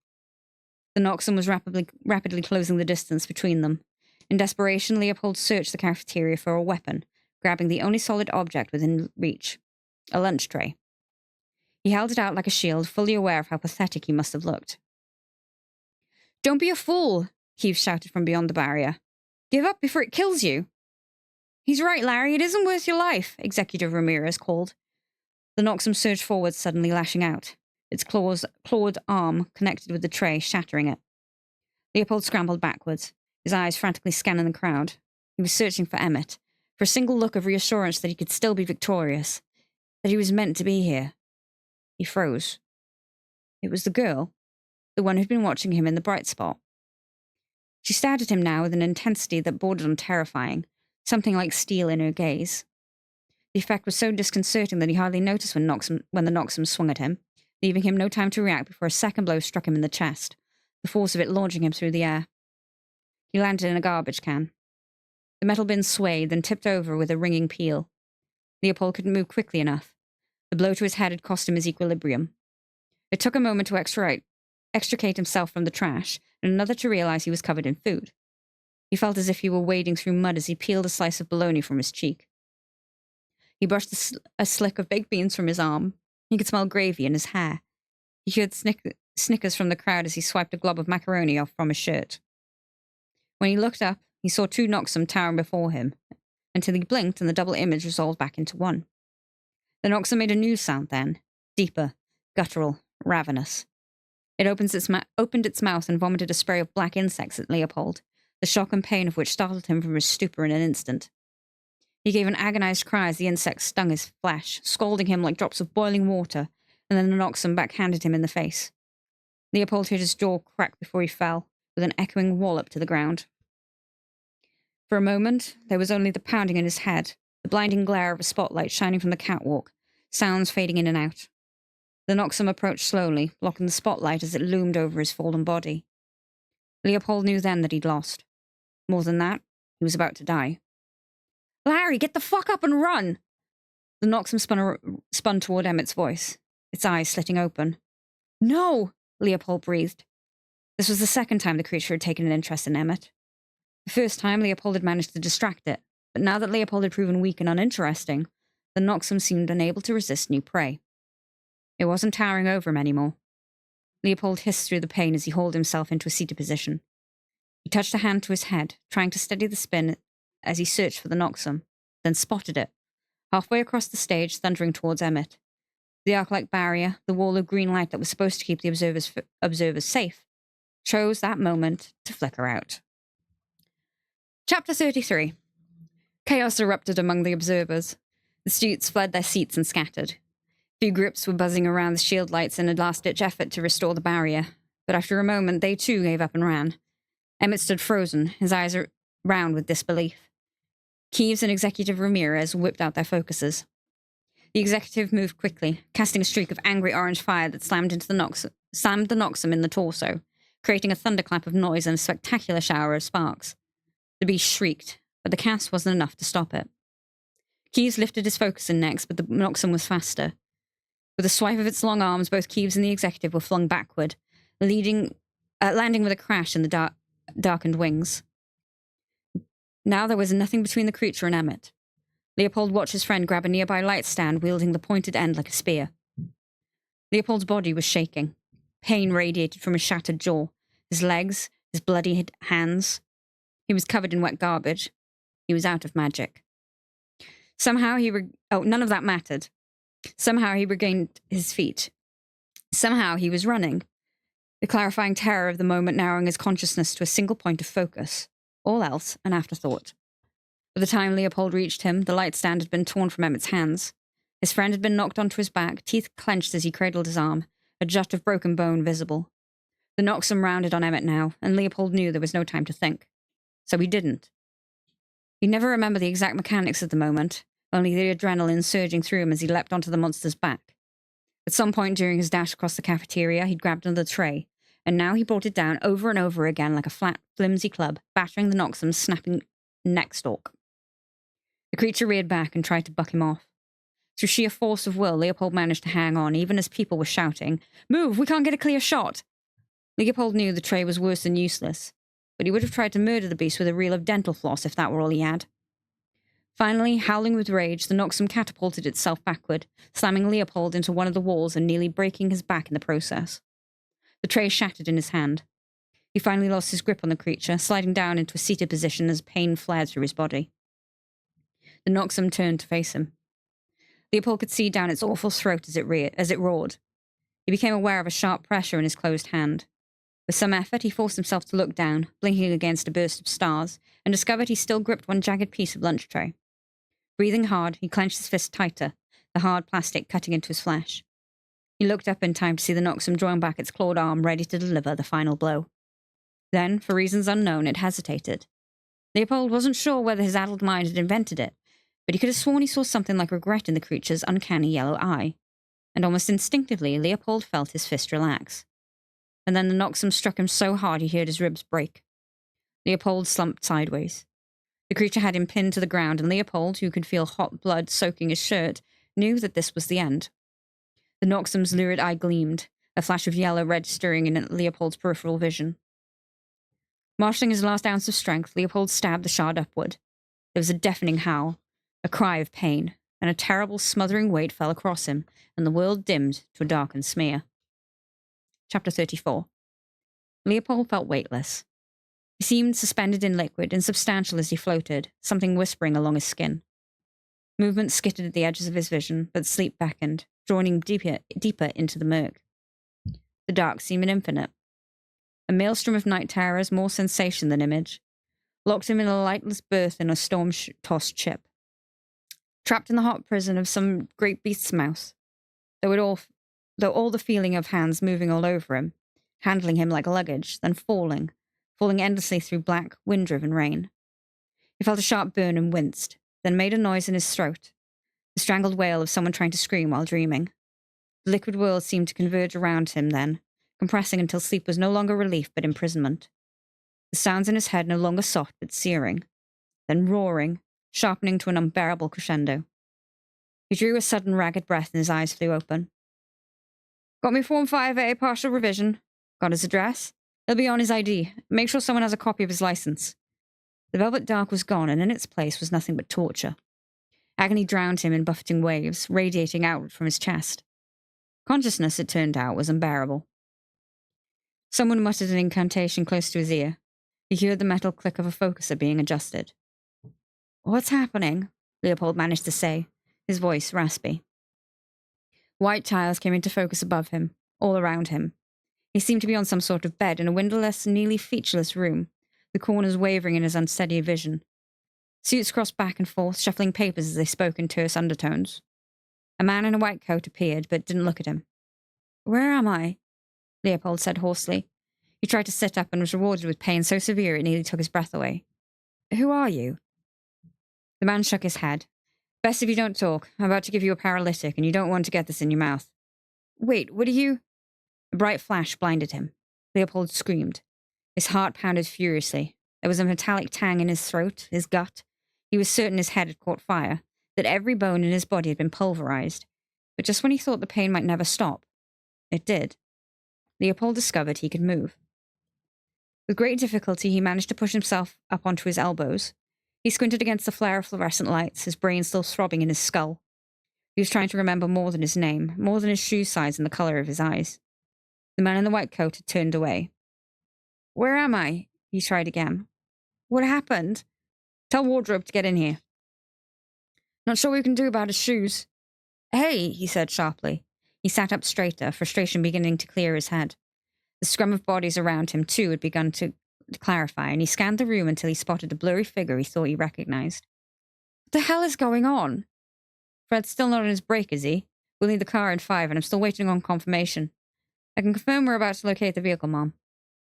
The Noxum was rapidly closing the distance between them. In desperation, Leopold searched the cafeteria for a weapon, grabbing the only solid object within reach. A lunch tray. He held it out like a shield, fully aware of how pathetic he must have looked. "Don't be a fool," Keeves shouted from beyond the barrier. "Give up before it kills you." "He's right, Larry. It isn't worth your life," Executive Ramirez called. The Noxum surged forward, suddenly lashing out. Its clawed arm connected with the tray, shattering it. Leopold scrambled backwards, his eyes frantically scanning the crowd. He was searching for Emmett, for a single look of reassurance that he could still be victorious, that he was meant to be here. He froze. It was the girl, the one who'd been watching him in the bright spot. She stared at him now with an intensity that bordered on terrifying, something like steel in her gaze. The effect was so disconcerting that he hardly noticed when the Noxum swung at him, leaving him no time to react before a second blow struck him in the chest, the force of it launching him through the air. He landed in a garbage can. The metal bin swayed, then tipped over with a ringing peal. Leopold couldn't move quickly enough. The blow to his head had cost him his equilibrium. It took a moment to extricate himself from the trash, and another to realize he was covered in food. He felt as if he were wading through mud as he peeled a slice of bologna from his cheek. He brushed a slick of baked beans from his arm. He could smell gravy in his hair. He heard snickers from the crowd as he swiped a glob of macaroni off from his shirt. When he looked up, he saw two Noxum towering before him, until he blinked and the double image resolved back into one. The Noxum made a new sound then, deeper, guttural, ravenous. It opened its mouth and vomited a spray of black insects at Leopold, the shock and pain of which startled him from his stupor in an instant. He gave an agonized cry as the insects stung his flesh, scalding him like drops of boiling water, and then the Noxum backhanded him in the face. Leopold heard his jaw crack before he fell, with an echoing wallop to the ground. For a moment, there was only the pounding in his head, the blinding glare of a spotlight shining from the catwalk, sounds fading in and out. The Noxum approached slowly, blocking the spotlight as it loomed over his fallen body. Leopold knew then that he'd lost. More than that, he was about to die. "Larry, get the fuck up and run!" The Noxum spun toward Emmett's voice, its eyes slitting open. "No!" Leopold breathed. This was the second time the creature had taken an interest in Emmett. The first time, Leopold had managed to distract it, but now that Leopold had proven weak and uninteresting, the Noxum seemed unable to resist new prey. It wasn't towering over him anymore. Leopold hissed through the pain as he hauled himself into a seated position. He touched a hand to his head, trying to steady the spin as he searched for the Noxum, then spotted it, halfway across the stage, thundering towards Emmett. The arc-like barrier, the wall of green light that was supposed to keep the observers safe, chose that moment to flicker out. Chapter 33. Chaos erupted among the observers. The students fled their seats and scattered. Few groups were buzzing around the shield lights in a last-ditch effort to restore the barrier, but after a moment they too gave up and ran. Emmett stood frozen, his eyes round with disbelief. Keeves and Executive Ramirez whipped out their focuses. The executive moved quickly, casting a streak of angry orange fire that slammed the Noxum in the torso, creating a thunderclap of noise and a spectacular shower of sparks. The beast shrieked, but the cast wasn't enough to stop it. Keeves lifted his focuser next, but the Noxum was faster. With a swipe of its long arms, both Keeves and the executive were flung backward, landing with a crash in the darkened wings. Now there was nothing between the creature and Emmett. Leopold watched his friend grab a nearby light stand, wielding the pointed end like a spear. Leopold's body was shaking. Pain radiated from his shattered jaw, his legs, his bloody hands. He was covered in wet garbage. He was out of magic. Somehow none of that mattered. Somehow he regained his feet. Somehow he was running, the clarifying terror of the moment narrowing his consciousness to a single point of focus. All else an afterthought. By the time Leopold reached him, the light stand had been torn from Emmett's hands. His friend had been knocked onto his back, teeth clenched as he cradled his arm, a jut of broken bone visible. The Noxum rounded on Emmett now, and Leopold knew there was no time to think. So he didn't. He'd never remember the exact mechanics of the moment, only the adrenaline surging through him as he leapt onto the monster's back. At some point during his dash across the cafeteria, he'd grabbed another tray, and now he brought it down over and over again like a flat, flimsy club, battering the Noxum's snapping neck stalk. The creature reared back and tried to buck him off. Through sheer force of will, Leopold managed to hang on, even as people were shouting, "Move, we can't get a clear shot!" Leopold knew the tray was worse than useless, but he would have tried to murder the beast with a reel of dental floss if that were all he had. Finally, howling with rage, the Noxum catapulted itself backward, slamming Leopold into one of the walls and nearly breaking his back in the process. The tray shattered in his hand. He finally lost his grip on the creature, sliding down into a seated position as pain flared through his body. The Noxum turned to face him. Leopold could see down its awful throat as it roared. He became aware of a sharp pressure in his closed hand. With some effort, he forced himself to look down, blinking against a burst of stars, and discovered he still gripped one jagged piece of lunch tray. Breathing hard, he clenched his fist tighter, the hard plastic cutting into his flesh. He looked up in time to see the Noxum drawing back its clawed arm, ready to deliver the final blow. Then, for reasons unknown, it hesitated. Leopold wasn't sure whether his addled mind had invented it, but he could have sworn he saw something like regret in the creature's uncanny yellow eye, and almost instinctively Leopold felt his fist relax. And then the Noxum struck him so hard he heard his ribs break. Leopold slumped sideways. The creature had him pinned to the ground, and Leopold, who could feel hot blood soaking his shirt, knew that this was the end. The Noxum's lurid eye gleamed, a flash of yellow registering in Leopold's peripheral vision. Marshalling his last ounce of strength, Leopold stabbed the shard upward. There was a deafening howl, a cry of pain, and a terrible smothering weight fell across him, and the world dimmed to a darkened smear. Chapter 34. Leopold felt weightless. He seemed suspended in liquid, insubstantial as he floated, something whispering along his skin. Movement skittered at the edges of his vision, but sleep beckoned, drawing him deeper into the murk. The dark seemed infinite. A maelstrom of night terrors, more sensation than image, locked him in a lightless berth in a storm-tossed ship. Trapped in the hot prison of some great beast's mouth, though all the feeling of hands moving all over him, handling him like luggage, then falling endlessly through black, wind-driven rain. He felt a sharp burn and winced, then made a noise in his throat, the strangled wail of someone trying to scream while dreaming. The liquid world seemed to converge around him then, compressing until sleep was no longer relief but imprisonment. The sounds in his head no longer soft but searing, then roaring, sharpening to an unbearable crescendo. He drew a sudden ragged breath and his eyes flew open. "Got me Form 5A partial revision. Got his address. It'll be on his ID. Make sure someone has a copy of his license." The velvet dark was gone, and in its place was nothing but torture. Agony drowned him in buffeting waves, radiating outward from his chest. Consciousness, it turned out, was unbearable. Someone muttered an incantation close to his ear. He heard the metal click of a focuser being adjusted. "What's happening?" Leopold managed to say, his voice raspy. White tiles came into focus above him, all around him. He seemed to be on some sort of bed in a windowless, nearly featureless room, the corners wavering in his unsteady vision. Suits crossed back and forth, shuffling papers as they spoke in terse undertones. A man in a white coat appeared, but didn't look at him. "Where am I?" Leopold said hoarsely. He tried to sit up and was rewarded with pain so severe it nearly took his breath away. "Who are you?" The man shook his head. "Best if you don't talk. I'm about to give you a paralytic, and you don't want to get this in your mouth." "Wait, what are you—" A bright flash blinded him. Leopold screamed. His heart pounded furiously. There was a metallic tang in his throat, his gut. He was certain his head had caught fire, that every bone in his body had been pulverized. But just when he thought the pain might never stop, it did. Leopold discovered he could move. With great difficulty, he managed to push himself up onto his elbows. He He squinted against the flare of fluorescent lights, his brain still throbbing in his skull. He was trying to remember more than his name, more than his shoe size and the color of his eyes. The man in the white coat had turned away. "Where am I?" he tried again. "What happened? Tell wardrobe to get in here." "Not sure what we can do about his shoes." "Hey," he said sharply. He sat up straighter, frustration beginning to clear his head. The scrum of bodies around him, too, had begun to clarify, and he scanned the room until he spotted a blurry figure he thought he recognized. "What the hell is going on?" "Fred's still not on his break, is he? We'll need the car in 5, and I'm still waiting on confirmation." "I can confirm we're about to locate the vehicle, Mom."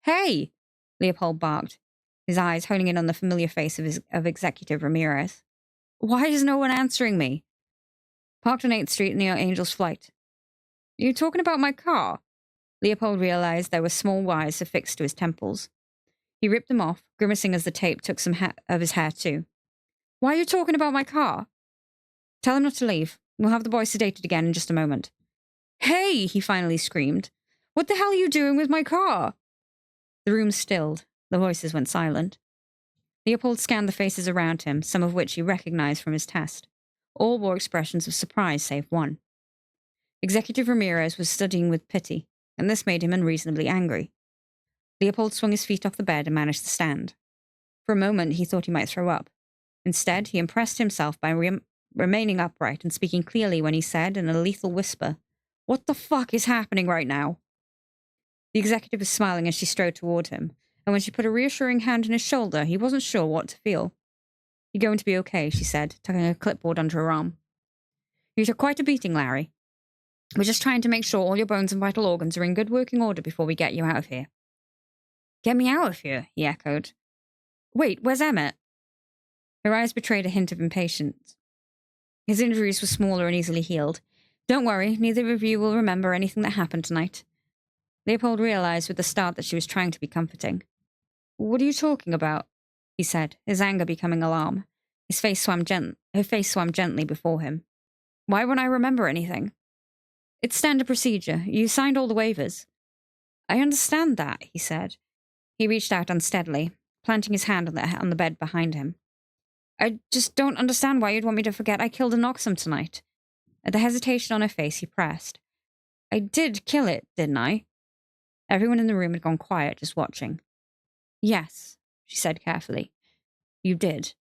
"Hey!" Leopold barked, his eyes honing in on the familiar face of Executive Ramirez. "Why is no one answering me?" "Parked on 8th Street near Angel's Flight." "Are you talking about my car?" Leopold realized there were small wires affixed to his temples. He ripped them off, grimacing as the tape took some of his hair too. "Why are you talking about my car?" "Tell him not to leave. We'll have the boy sedated again in just a moment." "Hey!" he finally screamed. "What the hell are you doing with my car?" The room stilled. The voices went silent. Leopold scanned the faces around him, some of which he recognized from his test. All wore expressions of surprise save one. Executive Ramirez was studying with pity, and this made him unreasonably angry. Leopold swung his feet off the bed and managed to stand. For a moment, he thought he might throw up. Instead, he impressed himself by remaining upright and speaking clearly when he said, in a lethal whisper, "What the fuck is happening right now?" The executive was smiling as she strode toward him, and when she put a reassuring hand on his shoulder, he wasn't sure what to feel. "You're going to be okay," she said, tucking a clipboard under her arm. "You took quite a beating, Larry. We're just trying to make sure all your bones and vital organs are in good working order before we get you out of here." "Get me out of here," he echoed. "Wait, where's Emmett?" Her eyes betrayed a hint of impatience. "His injuries were smaller and easily healed. Don't worry, neither of you will remember anything that happened tonight." Leopold realized with a start that she was trying to be comforting. "What are you talking about?" he said, his anger becoming alarm. Her face swam gently before him. "Why won't I remember anything?" "It's standard procedure. You signed all the waivers." "I understand that," he said. He reached out unsteadily, planting his hand on the bed behind him. "I just don't understand why you'd want me to forget I killed a Noxum tonight." At the hesitation on her face, he pressed. "I did kill it, didn't I?" Everyone in the room had gone quiet, just watching. "Yes," she said carefully. "You did.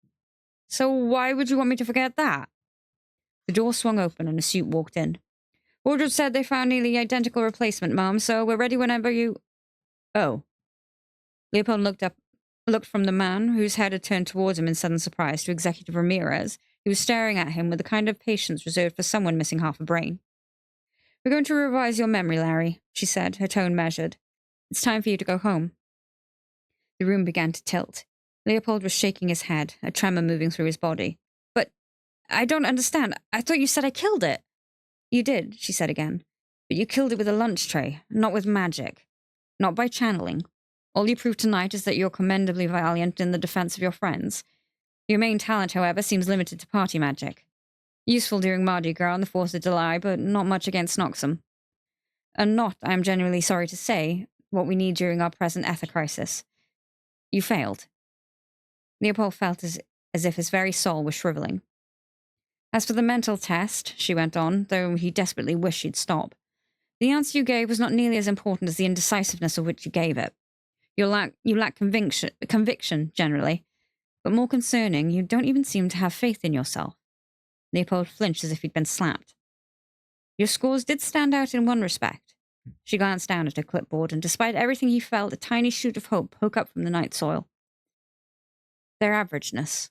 So why would you want me to forget that?" The door swung open and a suit walked in. "Wardrobe said they found nearly identical replacement, Mom, so we're ready whenever you—" "Oh." Leopold looked from the man, whose head had turned towards him in sudden surprise, to Executive Ramirez, who was staring at him with the kind of patience reserved for someone missing half a brain. "We're going to revise your memory, Larry," she said, her tone measured. "It's time for you to go home." The room began to tilt. Leopold was shaking his head, a tremor moving through his body. "But I don't understand. I thought you said I killed it." "You did," she said again. "But you killed it with a lunch tray, not with magic. Not by channeling. All you proved tonight is that you're commendably valiant in the defense of your friends. Your main talent, however, seems limited to party magic. Useful during Mardi Gras and the 4th of July, but not much against Noxum. And not, I am genuinely sorry to say, what we need during our present ether crisis. You failed." Leopold felt as if his very soul was shriveling. "As for the mental test," she went on, though he desperately wished she'd stop, "the answer you gave was not nearly as important as the indecisiveness of which you gave it. You lack conviction, generally. But more concerning, you don't even seem to have faith in yourself." Leopold flinched as if he'd been slapped. "Your scores did stand out in one respect." She glanced down at her clipboard, and despite everything he felt, a tiny shoot of hope poke up from the night soil. "Their averageness."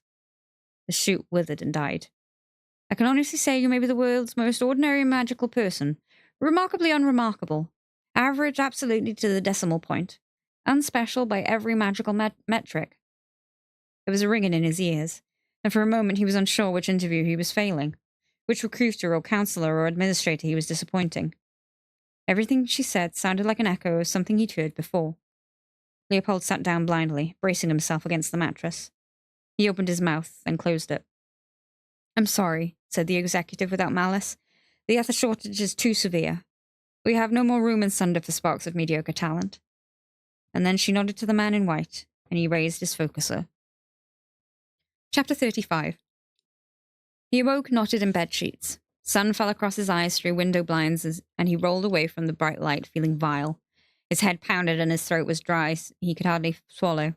The shoot withered and died. "I can honestly say you may be the world's most ordinary and magical person. Remarkably unremarkable. Average absolutely to the decimal point. Unspecial by every magical metric." There was a ringing in his ears, and for a moment he was unsure which interview he was failing, which recruiter or counselor or administrator he was disappointing. Everything she said sounded like an echo of something he'd heard before. Leopold sat down blindly, bracing himself against the mattress. He opened his mouth, then closed it. "I'm sorry," said the executive without malice. "The ether shortage is too severe. We have no more room in Sunder for sparks of mediocre talent." And then she nodded to the man in white, and he raised his focuser. Chapter 35. He awoke knotted in bed sheets. Sun fell across his eyes through window blinds and he rolled away from the bright light, feeling vile. His head pounded and his throat was dry. He could hardly swallow.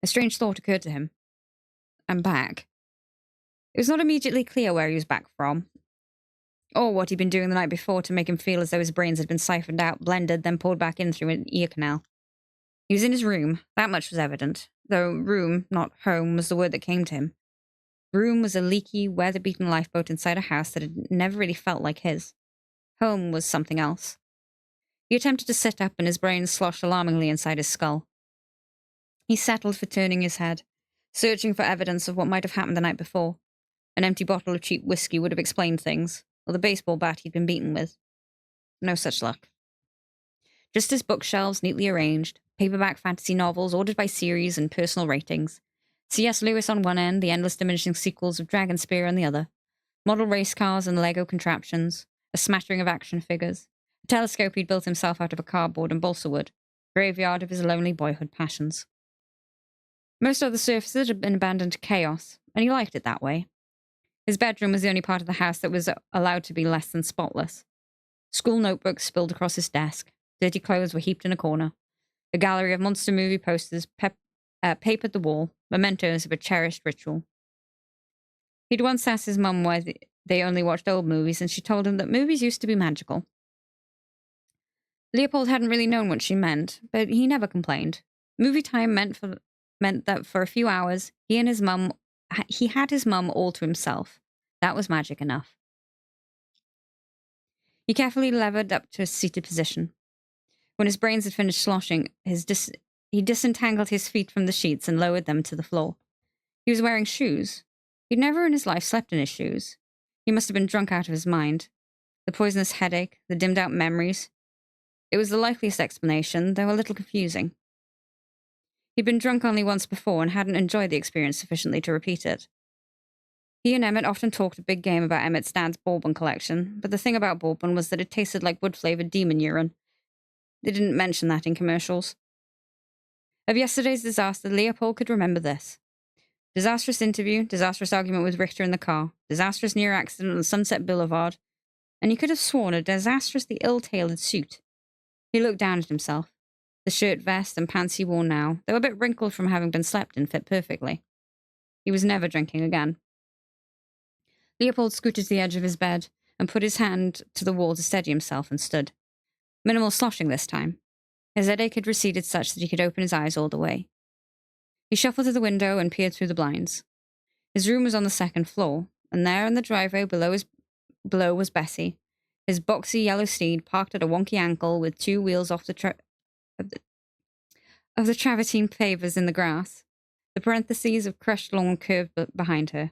A strange thought occurred to him. I'm back. It was not immediately clear where he was back from, or what he'd been doing the night before to make him feel as though his brains had been siphoned out, blended, then poured back in through an ear canal. He was in his room, that much was evident, though room, not home, was the word that came to him. Room was a leaky, weather-beaten lifeboat inside a house that had never really felt like his. Home was something else. He attempted to sit up, and his brain sloshed alarmingly inside his skull. He settled for turning his head, searching for evidence of what might have happened the night before. An empty bottle of cheap whiskey would have explained things, or the baseball bat he'd been beaten with. No such luck. Just his bookshelves neatly arranged, paperback fantasy novels ordered by series and personal ratings, C.S. Lewis on one end, the endless diminishing sequels of Dragon Spear on the other, model race cars and Lego contraptions, a smattering of action figures, a telescope he'd built himself out of a cardboard and balsa wood, graveyard of his lonely boyhood passions. Most of the surfaces had been abandoned to chaos, and he liked it that way. His bedroom was the only part of the house that was allowed to be less than spotless. School notebooks spilled across his desk, dirty clothes were heaped in a corner, a gallery of monster movie posters papered the wall, mementos of a cherished ritual. He'd once asked his mum why they only watched old movies, and she told him that movies used to be magical. Leopold hadn't really known what she meant, but he never complained. Movie time meant that for a few hours, he had his mum all to himself. That was magic enough. He carefully levered up to a seated position. When his brains had finished sloshing, he disentangled his feet from the sheets and lowered them to the floor. He was wearing shoes. He'd never in his life slept in his shoes. He must have been drunk out of his mind. The poisonous headache, the dimmed-out memories. It was the likeliest explanation, though a little confusing. He'd been drunk only once before and hadn't enjoyed the experience sufficiently to repeat it. He and Emmett often talked a big game about Emmett's dad's bourbon collection, but the thing about bourbon was that it tasted like wood-flavored demon urine. They didn't mention that in commercials. Of yesterday's disaster, Leopold could remember this. Disastrous interview, disastrous argument with Richter in the car, disastrous near accident on Sunset Boulevard, and he could have sworn a disastrously ill-tailored suit. He looked down at himself. The shirt, vest, and pants he wore now, though a bit wrinkled from having been slept in, fit perfectly. He was never drinking again. Leopold scooted to the edge of his bed and put his hand to the wall to steady himself and stood. Minimal sloshing this time. His headache had receded such that he could open his eyes all the way. He shuffled to the window and peered through the blinds. His room was on the second floor, and there in the driveway below was Bessie, his boxy yellow steed parked at a wonky ankle with two wheels off the travertine pavers in the grass, the parentheses of crushed lawn curved behind her,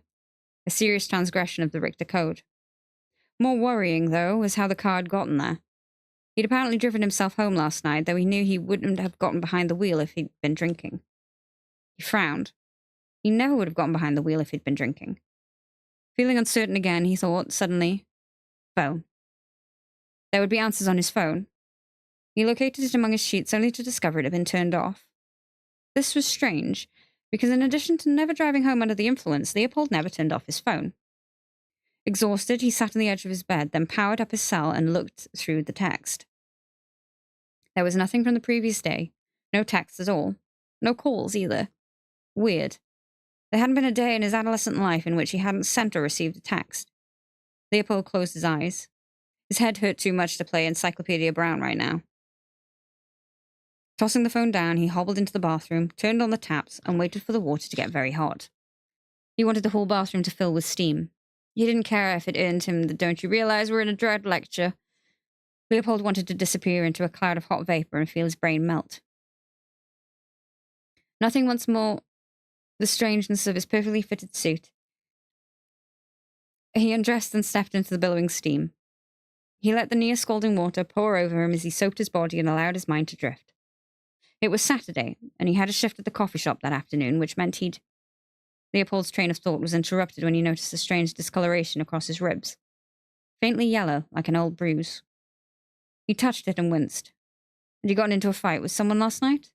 a serious transgression of the Richter code. More worrying, though, was how the car had gotten there. He'd apparently driven himself home last night, though he knew he wouldn't have gotten behind the wheel if he'd been drinking. He frowned. He never would have gotten behind the wheel if he'd been drinking. Feeling uncertain again, he thought, suddenly, phone. There would be answers on his phone. He located it among his sheets only to discover it had been turned off. This was strange, because in addition to never driving home under the influence, Leopold never turned off his phone. Exhausted, he sat on the edge of his bed, then powered up his cell and looked through the text. There was nothing from the previous day. No text at all. No calls, either. Weird. There hadn't been a day in his adolescent life in which he hadn't sent or received a text. Leopold closed his eyes. His head hurt too much to play Encyclopedia Brown right now. Tossing the phone down, he hobbled into the bathroom, turned on the taps, and waited for the water to get very hot. He wanted the whole bathroom to fill with steam. He didn't care if it earned him the "Don't you realize we're in a dread lecture?" Leopold wanted to disappear into a cloud of hot vapor and feel his brain melt. Nothing once more the strangeness of his perfectly fitted suit. He undressed and stepped into the billowing steam. He let the near scalding water pour over him as he soaked his body and allowed his mind to drift. It was Saturday, and he had a shift at the coffee shop that afternoon, which meant Leopold's train of thought was interrupted when he noticed a strange discoloration across his ribs. Faintly yellow, like an old bruise. He touched it and winced. Had he gotten into a fight with someone last night?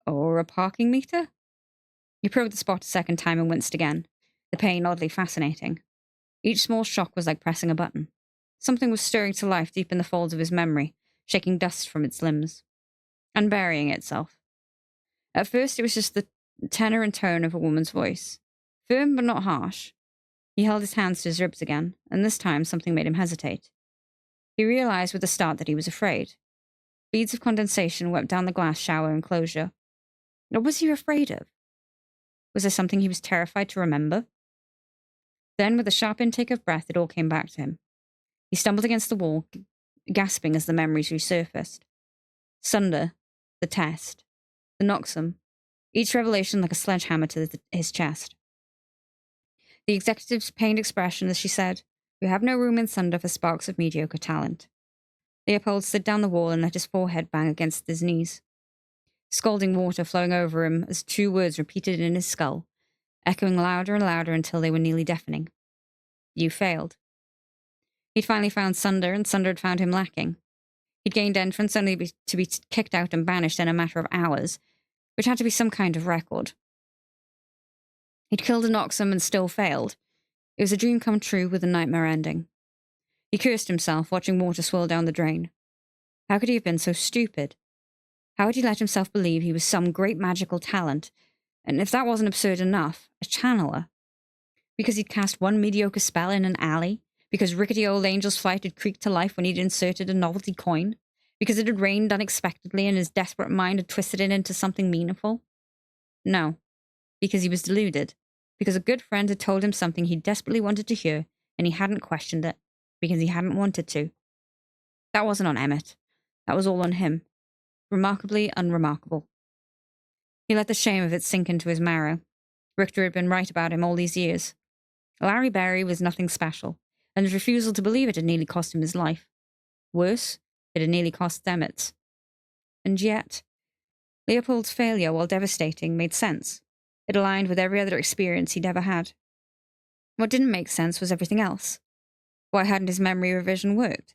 Or a parking meter? He probed the spot a second time and winced again, the pain oddly fascinating. Each small shock was like pressing a button. Something was stirring to life deep in the folds of his memory, shaking dust from its limbs, unburying itself. At first, it was just the tenor and tone of a woman's voice, firm but not harsh. He held his hands to his ribs again, and this time something made him hesitate. He realized with a start that he was afraid. Beads of condensation wept down the glass shower enclosure. What was he afraid of? Was there something he was terrified to remember? Then, with a sharp intake of breath, it all came back to him. He stumbled against the wall, gasping as the memories resurfaced. Sunder, the test, the Noxum, each revelation like a sledgehammer to his chest. The executive's pained expression as she said, "You have no room in Sunder for sparks of mediocre talent." Leopold slid down the wall and let his forehead bang against his knees. Scalding water flowing over him as 2 words repeated in his skull, echoing louder and louder until they were nearly deafening. You failed. He'd finally found Sunder, and Sunder had found him lacking. He'd gained entrance only to be kicked out and banished in a matter of hours, which had to be some kind of record. He'd killed a Noxum and still failed. It was a dream come true with a nightmare ending. He cursed himself, watching water swirl down the drain. How could he have been so stupid? How had he let himself believe he was some great magical talent, and if that wasn't absurd enough, a channeler? Because he'd cast one mediocre spell in an alley? Because rickety old Angel's Flight had creaked to life when he'd inserted a novelty coin? Because it had rained unexpectedly and his desperate mind had twisted it into something meaningful? No. Because he was deluded. Because a good friend had told him something he desperately wanted to hear, and he hadn't questioned it. Because he hadn't wanted to. That wasn't on Emmett. That was all on him. Remarkably unremarkable. He let the shame of it sink into his marrow. Richter had been right about him all these years. Larry Berry was nothing special, and his refusal to believe it had nearly cost him his life. Worse, it had nearly cost Emmett's. And yet, Leopold's failure, while devastating, made sense. It aligned with every other experience he'd ever had. What didn't make sense was everything else. Why hadn't his memory revision worked?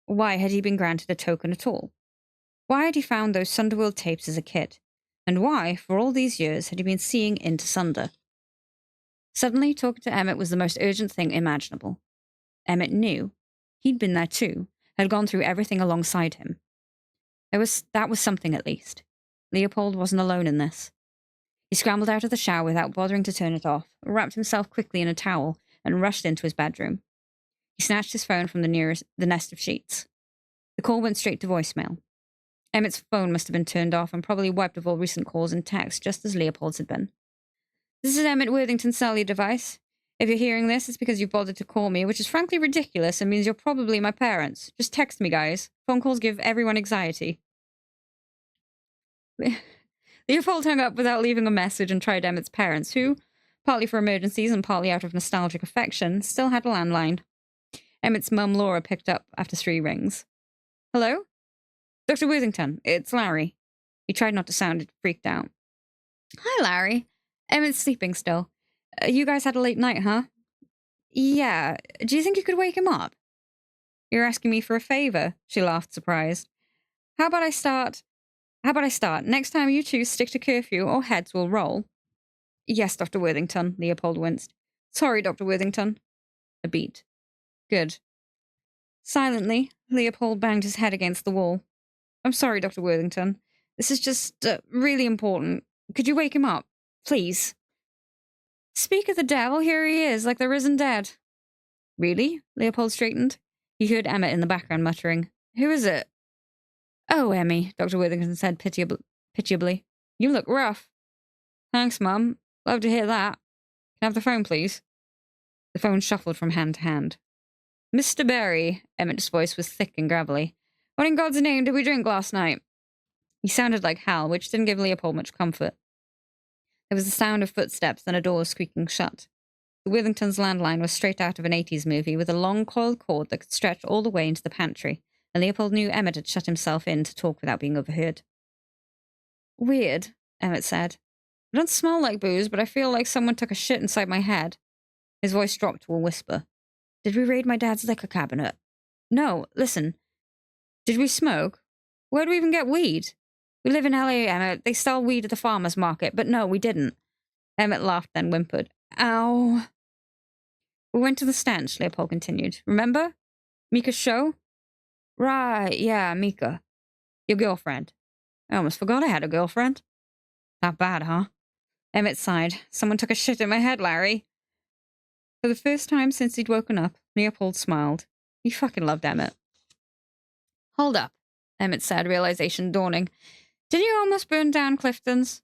Why had he been granted a token at all? Why had he found those Sunderworld tapes as a kid? And why, for all these years, had he been seeing into Sunder? Suddenly, talking to Emmett was the most urgent thing imaginable. Emmett knew. He'd been there too, had gone through everything alongside him. That was something at least. Leopold wasn't alone in this. He scrambled out of the shower without bothering to turn it off, wrapped himself quickly in a towel, and rushed into his bedroom. He snatched his phone from the nest of sheets. The call went straight to voicemail. Emmett's phone must have been turned off and probably wiped of all recent calls and texts, just as Leopold's had been. "This is Emmett Worthington's cellular device. If you're hearing this, it's because you've bothered to call me, which is frankly ridiculous and means you're probably my parents. Just text me, guys. Phone calls give everyone anxiety." Leopold hung up without leaving a message and tried Emmett's parents, who, partly for emergencies and partly out of nostalgic affection, still had a landline. Emmett's mum, Laura, picked up after 3 rings. "Hello? Dr. Worthington, it's Larry." He tried not to sound freaked out. "Hi, Larry. Emmett's sleeping still. You guys had a late night, huh?" "Yeah. Do you think you could wake him up?" "You're asking me for a favor," she laughed, surprised. How about I start? Next time you two stick to curfew or heads will roll." "Yes, Dr. Worthington," Leopold winced. "Sorry, Dr. Worthington." A beat. Good. Silently, Leopold banged his head against the wall. "I'm sorry, Dr. Worthington. This is just really important. Could you wake him up? Please." "Speak of the devil, here he is, like the risen dead." "Really?" Leopold straightened. He heard Emmett in the background muttering. "Who is it?" "Oh, Emmy," Dr. Worthington said pitiably. "You look rough." "Thanks, Mum. Love to hear that. Can I have the phone, please?" The phone shuffled from hand to hand. "Mr. Berry," Emmett's voice was thick and gravelly. "What in God's name did we drink last night?" He sounded like Hal, which didn't give Leopold much comfort. There was the sound of footsteps and a door squeaking shut. The Worthington's landline was straight out of an 80s movie with a long coiled cord that could stretch all the way into the pantry, and Leopold knew Emmett had shut himself in to talk without being overheard. "Weird," Emmett said. "I don't smell like booze, but I feel like someone took a shit inside my head." His voice dropped to a whisper. "Did we raid my dad's liquor cabinet?" "No, listen. Did we smoke? Where'd we even get weed? We live in LA, Emmett. They sell weed at the farmer's market, but no, we didn't. Emmett laughed, then whimpered. Ow. We went to the stench, Leopold continued. Remember? Mika's show? Right, yeah, Mika. Your girlfriend. I almost forgot I had a girlfriend. Not bad, huh? Emmett sighed. Someone took a shit in my head, Larry. For the first time since he'd woken up, Leopold smiled. He fucking loved Emmett. Hold up, Emmett said, realization dawning. Did you almost burn down Clifton's?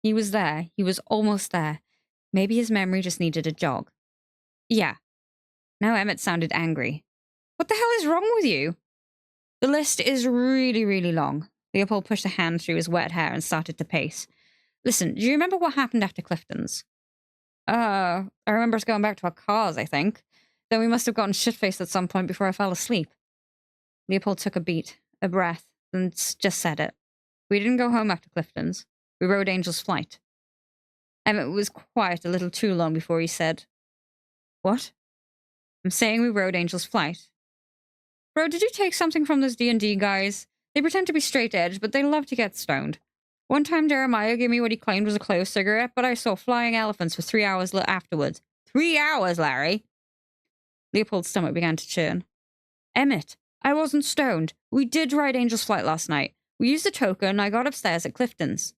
He was there. He was almost there. Maybe his memory just needed a jog. Yeah. Now Emmett sounded angry. What the hell is wrong with you? The list is really, really long. Leopold pushed a hand through his wet hair and started to pace. Listen, do you remember what happened after Clifton's? I remember us going back to our cars, I think. Then we must have gotten shit-faced at some point before I fell asleep. Leopold took a beat, a breath, and just said it. We didn't go home after Clifton's. We rode Angel's Flight. Emmett was quiet a little too long before he said, What? I'm saying we rode Angel's Flight. Bro, did you take something from those D&D guys? They pretend to be straight-edged, but they love to get stoned. One time Jeremiah gave me what he claimed was a clove cigarette, but I saw flying elephants for 3 hours afterwards. 3 hours, Larry! Leopold's stomach began to churn. Emmett, I wasn't stoned. We did ride Angel's Flight last night. We used a token, and I got upstairs at Clifton's.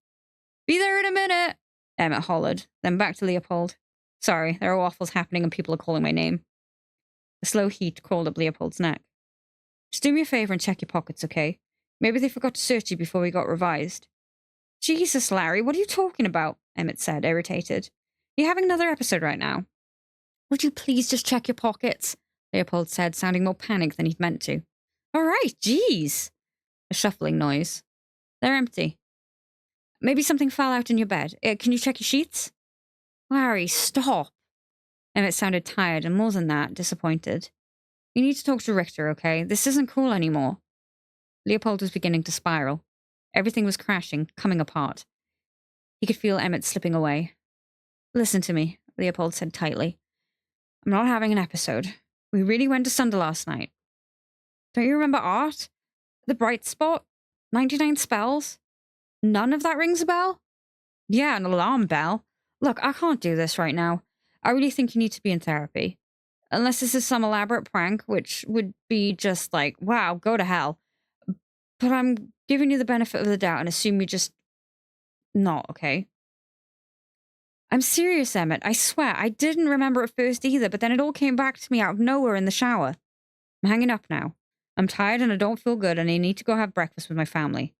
Be there in a minute, Emmett hollered, then back to Leopold. Sorry, there are waffles happening and people are calling my name. A slow heat crawled up Leopold's neck. Just do me a favor and check your pockets, okay? Maybe they forgot to search you before we got revised. Jesus, Larry, what are you talking about? Emmett said, irritated. You're having another episode right now. Would you please just check your pockets? Leopold said, sounding more panicked than he'd meant to. All right, jeez. A shuffling noise. They're empty. Maybe something fell out in your bed. Can you check your sheets? Larry, stop. Emmett sounded tired and more than that, disappointed. You need to talk to Richter, okay? This isn't cool anymore. Leopold was beginning to spiral. Everything was crashing, coming apart. He could feel Emmett slipping away. Listen to me, Leopold said tightly. I'm not having an episode. We really went to Sunder last night. Don't you remember Art? The Bright Spot? 99 Spells? None of that rings a bell? Yeah, an alarm bell. Look, I can't do this right now. I really think you need to be in therapy. Unless this is some elaborate prank, which would be just like, wow, go to hell. But I'm giving you the benefit of the doubt and assume you just not, okay? I'm serious, Emmett. I swear, I didn't remember at first either, but then it all came back to me out of nowhere in the shower. I'm hanging up now. I'm tired and I don't feel good and I need to go have breakfast with my family.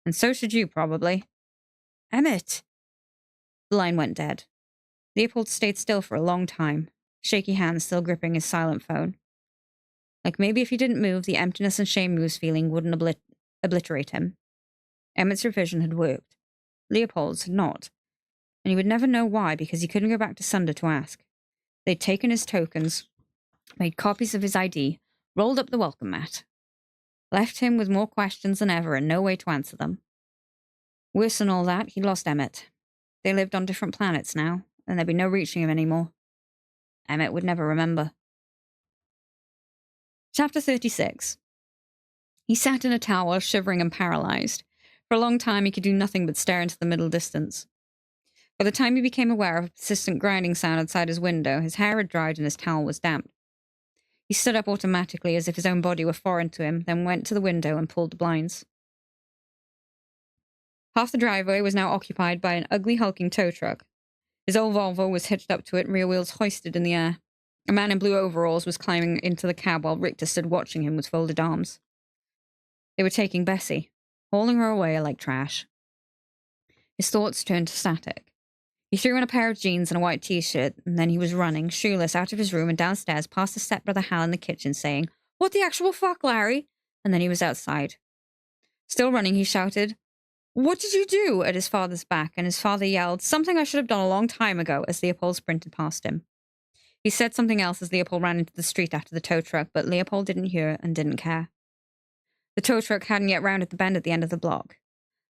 And so should you, probably. Emmett! The line went dead. Leopold stayed still for a long time, shaky hands still gripping his silent phone. Like maybe if he didn't move, the emptiness and shame he was feeling wouldn't obliterate him. Emmett's revision had worked. Leopold's had not. And he would never know why because he couldn't go back to Sunder to ask. They'd taken his tokens, made copies of his ID, rolled up the welcome mat. Left him with more questions than ever and no way to answer them. Worse than all that, he'd lost Emmett. They lived on different planets now, and there'd be no reaching him anymore. Emmett would never remember. Chapter 36. He sat in a tower, shivering and paralyzed. For a long time, he could do nothing but stare into the middle distance. By the time he became aware of a persistent grinding sound outside his window, his hair had dried and his towel was damp. He stood up automatically as if his own body were foreign to him, then went to the window and pulled the blinds. Half the driveway was now occupied by an ugly, hulking tow truck. His old Volvo was hitched up to it and rear wheels hoisted in the air. A man in blue overalls was climbing into the cab while Richter stood watching him with folded arms. They were taking Bessie, hauling her away like trash. His thoughts turned to static. He threw on a pair of jeans and a white t-shirt, and then he was running, shoeless, out of his room and downstairs past his stepbrother Hal in the kitchen, saying, "What the actual fuck, Larry?" And then he was outside. Still running, he shouted, "What did you do?" at his father's back, and his father yelled, "Something I should have done a long time ago," as Leopold sprinted past him. He said something else as Leopold ran into the street after the tow truck, but Leopold didn't hear and didn't care. The tow truck hadn't yet rounded the bend at the end of the block.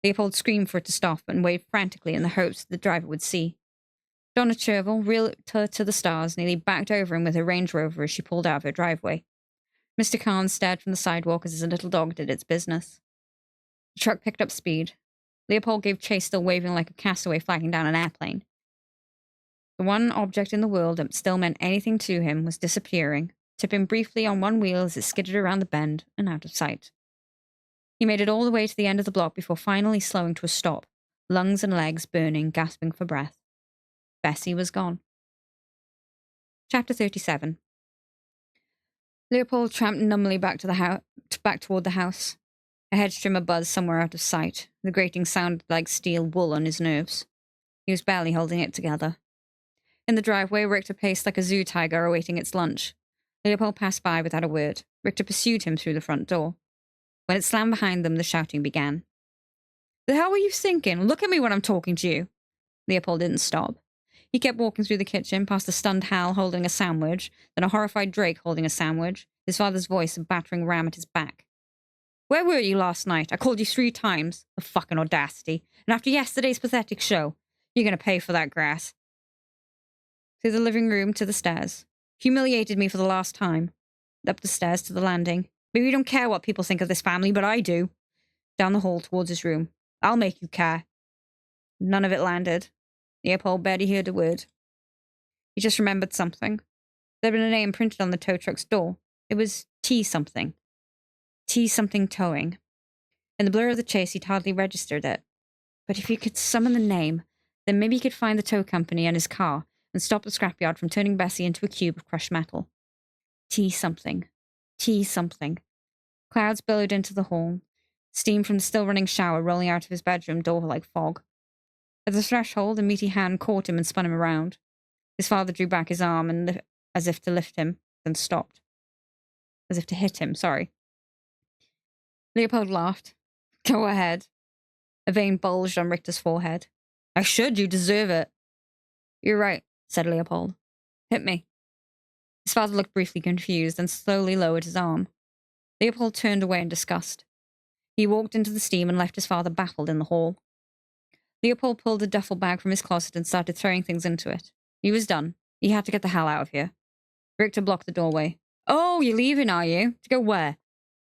Leopold screamed for it to stop and waved frantically in the hopes that the driver would see. Donna Chervil, realtor to the stars, nearly backed over him with her Range Rover as she pulled out of her driveway. Mr. Khan stared from the sidewalk as his little dog did its business. The truck picked up speed. Leopold gave chase, still waving like a castaway flagging down an airplane. The one object in the world that still meant anything to him was disappearing, tipping briefly on one wheel as it skidded around the bend and out of sight. He made it all the way to the end of the block before finally slowing to a stop, lungs and legs burning, gasping for breath. Bessie was gone. Chapter 37. Leopold tramped numbly back toward the house. A hedge trimmer buzzed somewhere out of sight. The grating sounded like steel wool on his nerves. He was barely holding it together. In the driveway, Richter paced like a zoo tiger awaiting its lunch. Leopold passed by without a word. Richter pursued him through the front door. When it slammed behind them, the shouting began. "The hell were you thinking? Look at me when I'm talking to you." Leopold didn't stop. He kept walking through the kitchen, past a stunned Hal holding a sandwich, then a horrified Drake holding a sandwich, his father's voice a battering ram at his back. "Where were you last night? I called you 3 times. The fucking audacity. And after yesterday's pathetic show, you're going to pay for that grass." Through the living room to the stairs. "Humiliated me for the last time." Up the stairs to the landing. "Maybe you don't care what people think of this family, but I do." Down the hall towards his room. "I'll make you care." None of it landed. Leopold barely heard a word. He just remembered something. There had been a name printed on the tow truck's door. It was T something. T something towing. In the blur of the chase, he'd hardly registered it. But if he could summon the name, then maybe he could find the tow company and his car and stop the scrapyard from turning Bessie into a cube of crushed metal. T something. T something. Clouds billowed into the hall, steam from the still-running shower rolling out of his bedroom door like fog. At the threshold, a meaty hand caught him and spun him around. His father drew back his arm as if to lift him, then stopped. As if to hit him, sorry. Leopold laughed. "Go ahead." A vein bulged on Richter's forehead. "I should, you deserve it." "You're right," said Leopold. "Hit me." His father looked briefly confused, then slowly lowered his arm. Leopold turned away in disgust. He walked into the steam and left his father baffled in the hall. Leopold pulled a duffel bag from his closet and started throwing things into it. He was done. He had to get the hell out of here. Richter blocked the doorway. "Oh, you're leaving, are you? To go where?"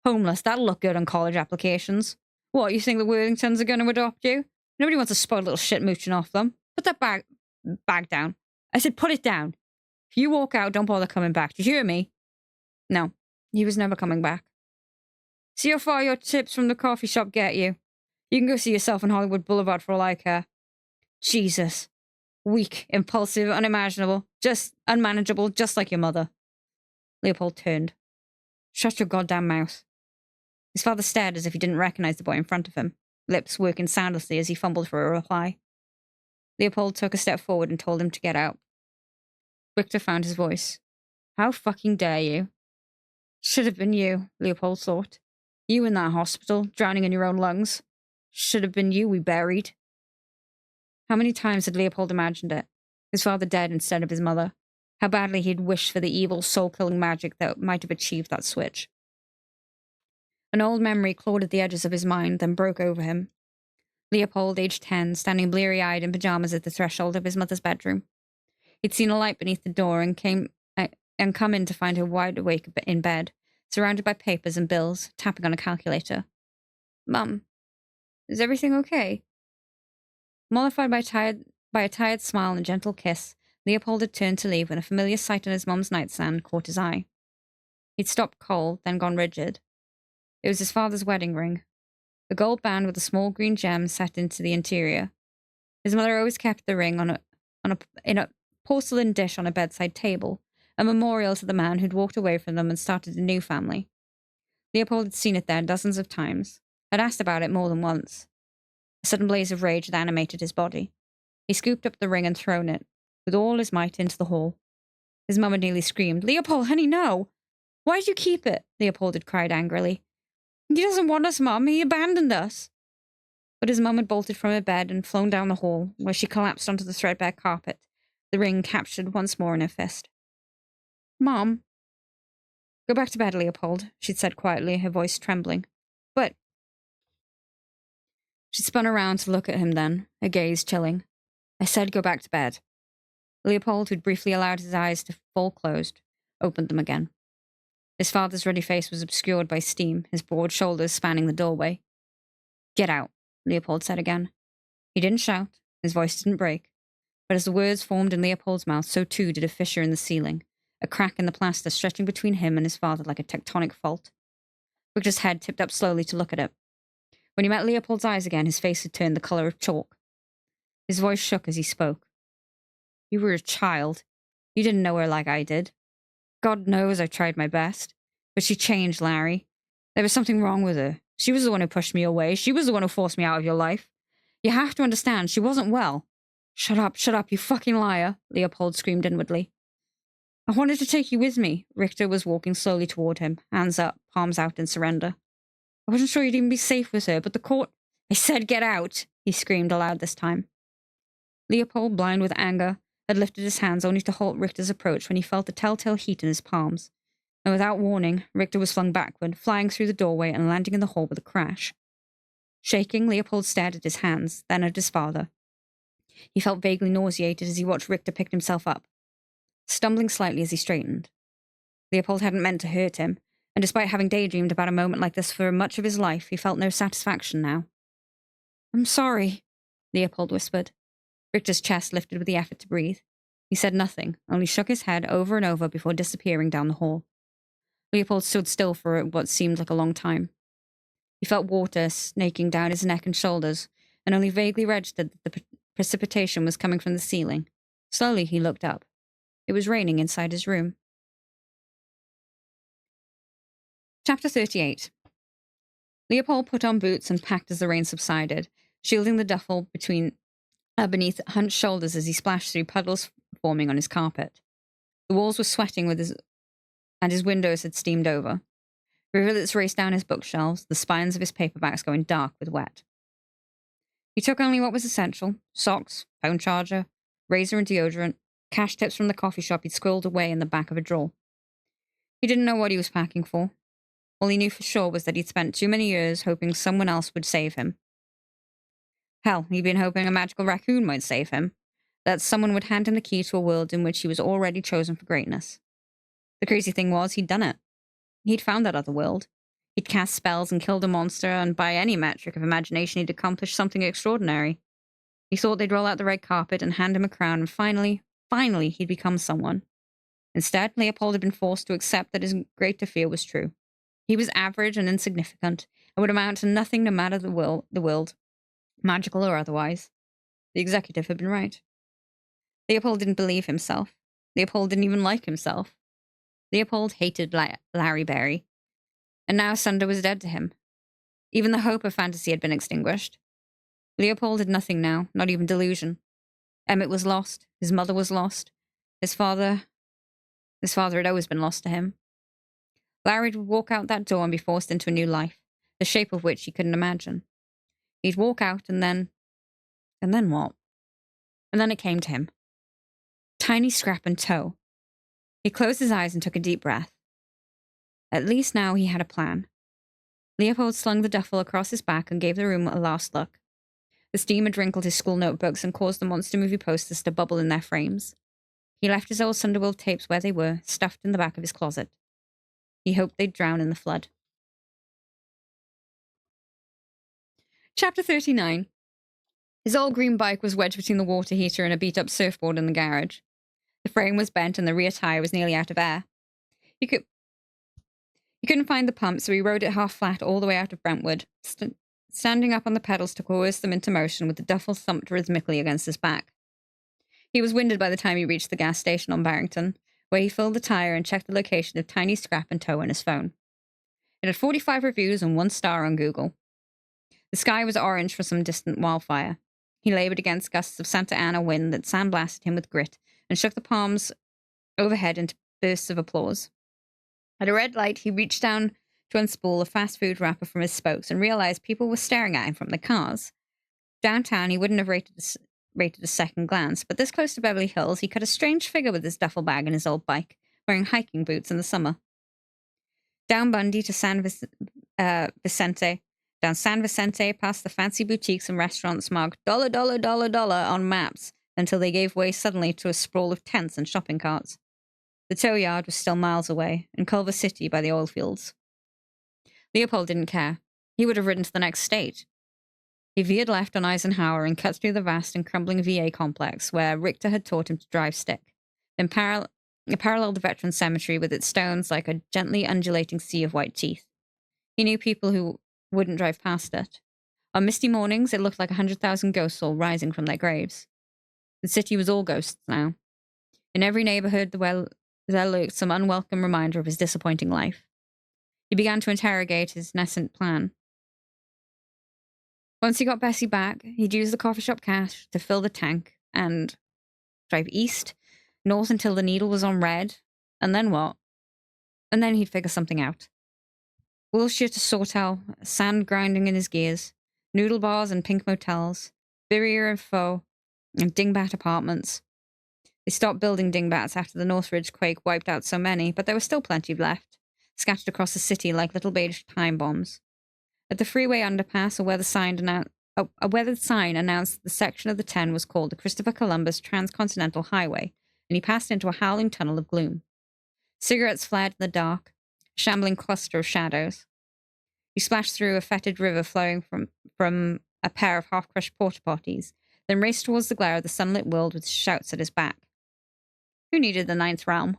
"Homeless. That'll look good on college applications." "What, you think the Worthingtons are going to adopt you? Nobody wants a spoiled little shit mooching off them. Put that bag down." "I said put it down. If you walk out, don't bother coming back. Do you hear me?" No, he was never coming back. "See how far your tips from the coffee shop get you. You can go see yourself on Hollywood Boulevard for all I care." Jesus. Weak, impulsive, unimaginable, just unmanageable, just like your mother. Leopold turned. "Shut your goddamn mouth." His father stared as if he didn't recognize the boy in front of him, lips working soundlessly as he fumbled for a reply. Leopold took a step forward and told him to get out. Richter found his voice. "How fucking dare you?" Should have been you, Leopold thought. You in that hospital, drowning in your own lungs. Should have been you we buried. How many times had Leopold imagined it? His father dead instead of his mother. How badly he'd wished for the evil, soul-killing magic that might have achieved that switch. An old memory clawed at the edges of his mind, then broke over him. Leopold, aged 10, standing bleary-eyed in pajamas at the threshold of his mother's bedroom. He'd seen a light beneath the door and come in to find her wide awake in bed, surrounded by papers and bills, tapping on a calculator. "Mum, is everything okay?" Mollified by a tired smile and a gentle kiss, Leopold had turned to leave when a familiar sight on his mum's nightstand caught his eye. He'd stopped cold, then gone rigid. It was his father's wedding ring, a gold band with a small green gem set into the interior. His mother always kept the ring in a porcelain dish on a bedside table, a memorial to the man who'd walked away from them and started a new family. Leopold had seen it there dozens of times, had asked about it more than once. A sudden blaze of rage had animated his body. He scooped up the ring and thrown it, with all his might, into the hall. His mum had nearly screamed, "Leopold, honey, no! Why did you keep it?" Leopold had cried angrily. "He doesn't want us, Mum. He abandoned us." But his mum had bolted from her bed and flown down the hall, where she collapsed onto the threadbare carpet, the ring captured once more in her fist. "Mom." "Go back to bed, Leopold," she'd said quietly, her voice trembling. "But—" She spun around to look at him then, her gaze chilling. "I said go back to bed." Leopold, who'd briefly allowed his eyes to fall closed, opened them again. His father's ruddy face was obscured by steam, his broad shoulders spanning the doorway. "Get out," Leopold said again. He didn't shout. His voice didn't break. But as the words formed in Leopold's mouth, so too did a fissure in the ceiling, a crack in the plaster stretching between him and his father like a tectonic fault. Richter's head tipped up slowly to look at it. When he met Leopold's eyes again, his face had turned the color of chalk. His voice shook as he spoke. You were a child. You didn't know her like I did. God knows I tried my best. But she changed, Larry. There was something wrong with her. She was the one who pushed me away. She was the one who forced me out of your life. You have to understand, she wasn't well. Shut up, you fucking liar, Leopold screamed inwardly. I wanted to take you with me. Richter was walking slowly toward him, hands up, palms out in surrender. I wasn't sure you'd even be safe with her, but the court... I said get out, he screamed aloud this time. Leopold, blind with anger, had lifted his hands only to halt Richter's approach when he felt the telltale heat in his palms. And without warning, Richter was flung backward, flying through the doorway and landing in the hall with a crash. Shaking, Leopold stared at his hands, then at his father. He felt vaguely nauseated as he watched Richter pick himself up, stumbling slightly as he straightened. Leopold hadn't meant to hurt him, and despite having daydreamed about a moment like this for much of his life, he felt no satisfaction now. I'm sorry, Leopold whispered. Richter's chest lifted with the effort to breathe. He said nothing, only shook his head over and over before disappearing down the hall. Leopold stood still for what seemed like a long time. He felt water snaking down his neck and shoulders, and only vaguely registered that the precipitation was coming from the ceiling. Slowly he looked up. It was raining inside his room. Chapter 38. Leopold put on boots and packed as the rain subsided, shielding the duffel beneath hunched shoulders as he splashed through puddles forming on his carpet. The walls were sweating and his windows had steamed over. Rivulets raced down his bookshelves, the spines of his paperbacks going dark with wet. He took only what was essential: socks, phone charger, razor and deodorant, cash tips from the coffee shop he'd squirreled away in the back of a drawer. He didn't know what he was packing for. All he knew for sure was that he'd spent too many years hoping someone else would save him. Hell, he'd been hoping a magical raccoon might save him, that someone would hand him the key to a world in which he was already chosen for greatness. The crazy thing was, he'd done it. He'd found that other world. He'd cast spells and killed a monster, and by any metric of imagination, he'd accomplished something extraordinary. He thought they'd roll out the red carpet and hand him a crown, and finally, he'd become someone. Instead, Leopold had been forced to accept that his greater fear was true. He was average and insignificant, and would amount to nothing no matter the world, magical or otherwise. The executive had been right. Leopold didn't believe himself. Leopold didn't even like himself. Leopold hated Larry Berry. And now Sunder was dead to him. Even the hope of fantasy had been extinguished. Leopold had nothing now, not even delusion. Emmett was lost. His mother was lost. His father had always been lost to him. Larry would walk out that door and be forced into a new life, the shape of which he couldn't imagine. He'd walk out and then what? And then it came to him. Tiny scrap and toe. He closed his eyes and took a deep breath. At least now he had a plan. Leopold slung the duffel across his back and gave the room a last look. The steam had wrinkled his school notebooks and caused the monster movie posters to bubble in their frames. He left his old Sunderworld tapes where they were, stuffed in the back of his closet. He hoped they'd drown in the flood. Chapter 39. His old green bike was wedged between the water heater and a beat-up surfboard in the garage. The frame was bent and the rear tire was nearly out of air. He couldn't find the pump, so he rode it half flat all the way out of Brentwood, standing up on the pedals to coerce them into motion with the duffel thumped rhythmically against his back. He was winded by the time he reached the gas station on Barrington, where he filled the tire and checked the location of Tiny Scrap and Toe on his phone. It had 45 reviews and 1 star on Google. The sky was orange for some distant wildfire. He labored against gusts of Santa Ana wind that sandblasted him with grit and shook the palms overhead into bursts of applause. At a red light, he reached down to unspool a fast food wrapper from his spokes and realized people were staring at him from their cars. Downtown, he wouldn't have rated a second glance, but this close to Beverly Hills, he cut a strange figure with his duffel bag and his old bike, wearing hiking boots in the summer. Down Bundy to San Vicente, past the fancy boutiques and restaurants marked $, on maps, until they gave way suddenly to a sprawl of tents and shopping carts. The tow yard was still miles away, in Culver City by the oil fields. Leopold didn't care. He would have ridden to the next state. He veered left on Eisenhower and cut through the vast and crumbling VA complex where Richter had taught him to drive stick. Then paralleled the Veterans Cemetery with its stones like a gently undulating sea of white teeth. He knew people who wouldn't drive past it. On misty mornings, it looked like 100,000 ghosts all rising from their graves. The city was all ghosts now. In every neighborhood, there lurked some unwelcome reminder of his disappointing life. He began to interrogate his nascent plan. Once he got Bessie back, he'd use the coffee shop cash to fill the tank and drive east, north until the needle was on red, and then what? And then he'd figure something out. Wilshire to Sawtell, sand grinding in his gears, noodle bars and pink motels, Birrier and Faux, and dingbat apartments. They stopped building dingbats after the Northridge quake wiped out so many, but there was still plenty left, scattered across the city like little beige time bombs. At the freeway underpass, a weathered sign announced the section of the 10 was called the Christopher Columbus Transcontinental Highway, and he passed into a howling tunnel of gloom. Cigarettes flared in the dark, a shambling cluster of shadows. He splashed through a fetid river flowing from a pair of half-crushed porta-potties, then raced towards the glare of the sunlit world with shouts at his back. Who needed the Ninth Realm?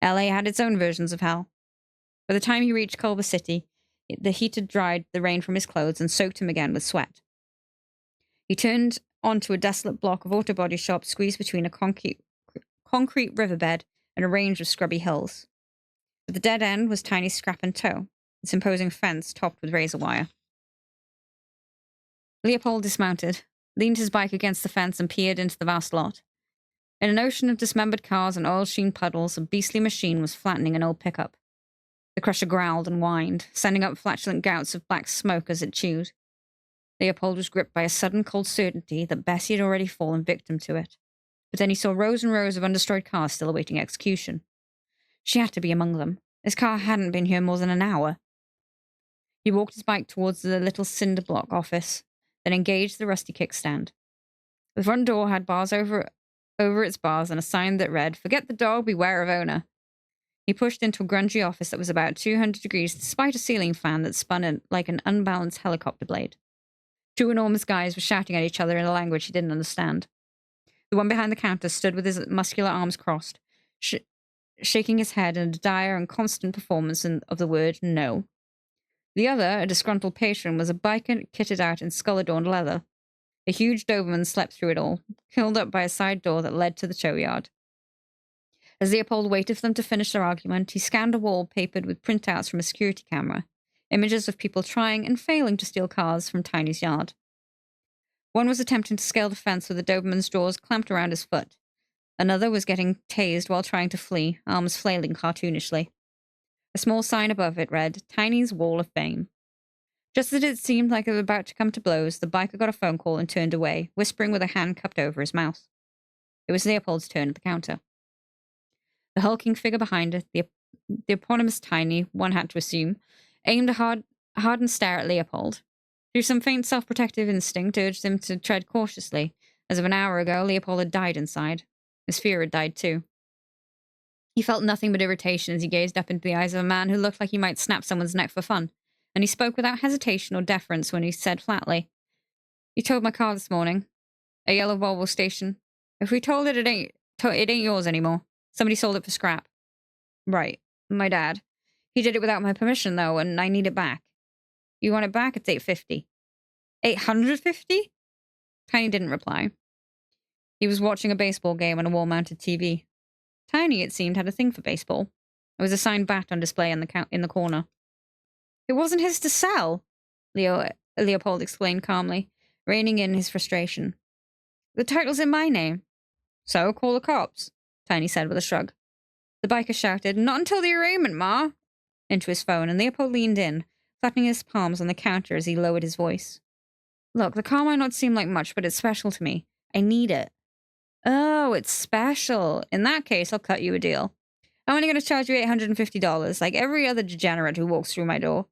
LA had its own versions of hell. By the time he reached Culver City, the heat had dried the rain from his clothes and soaked him again with sweat. He turned onto a desolate block of auto body shops squeezed between a concrete riverbed and a range of scrubby hills. At the dead end was tiny Scrap and Toe, its imposing fence topped with razor wire. Leopold dismounted, leaned his bike against the fence and peered into the vast lot. In an ocean of dismembered cars and oil-sheen puddles, a beastly machine was flattening an old pickup. The crusher growled and whined, sending up flatulent gouts of black smoke as it chewed. Leopold was gripped by a sudden cold certainty that Bessie had already fallen victim to it. But then he saw rows and rows of undestroyed cars still awaiting execution. She had to be among them. His car hadn't been here more than an hour. He walked his bike towards the little cinder block office, then engaged the rusty kickstand. The front door had bars over its bars and a sign that read, "Forget the dog, beware of owner." He pushed into a grungy office that was about 200 degrees despite a ceiling fan that spun like an unbalanced helicopter blade. Two enormous guys were shouting at each other in a language he didn't understand. The one behind the counter stood with his muscular arms crossed, shaking his head in a dire and constant performance of the word no. The other, a disgruntled patron, was a biker kitted out in skull-adorned leather. A huge Doberman slept through it all, curled up by a side door that led to the tow yard. As Leopold waited for them to finish their argument, he scanned a wall papered with printouts from a security camera, images of people trying and failing to steal cars from Tiny's yard. One was attempting to scale the fence with the Doberman's jaws clamped around his foot. Another was getting tased while trying to flee, arms flailing cartoonishly. A small sign above it read, "Tiny's Wall of Fame." Just as it seemed like it was about to come to blows, the biker got a phone call and turned away, whispering with a hand cupped over his mouth. It was Leopold's turn at the counter. The hulking figure behind it, the eponymous Tiny, one had to assume, aimed a hardened stare at Leopold. Through some faint self-protective instinct urged him to tread cautiously. As of an hour ago, Leopold had died inside. His fear had died too. He felt nothing but irritation as he gazed up into the eyes of a man who looked like he might snap someone's neck for fun, and he spoke without hesitation or deference when he said flatly, "You towed my car this morning. A yellow Volvo station. If we told it, it ain't yours anymore. Somebody sold it for scrap." "Right. My dad. He did it without my permission, though, and I need it back." "You want it back? It's $850. $850? Tiny didn't reply. He was watching a baseball game on a wall-mounted TV. Tiny, it seemed, had a thing for baseball. There was a signed bat on display in the corner. "It wasn't his to sell," Leopold exclaimed calmly, reining in his frustration. "The title's in my name." "So, call the cops," Tiny said with a shrug. The biker shouted, "Not until the arraignment, Ma!" into his phone, and Leopold leaned in, flapping his palms on the counter as he lowered his voice. "Look, the car might not seem like much, but it's special to me. I need it." "Oh, it's special. In that case, I'll cut you a deal. I'm only going to charge you $850, like every other degenerate who walks through my door."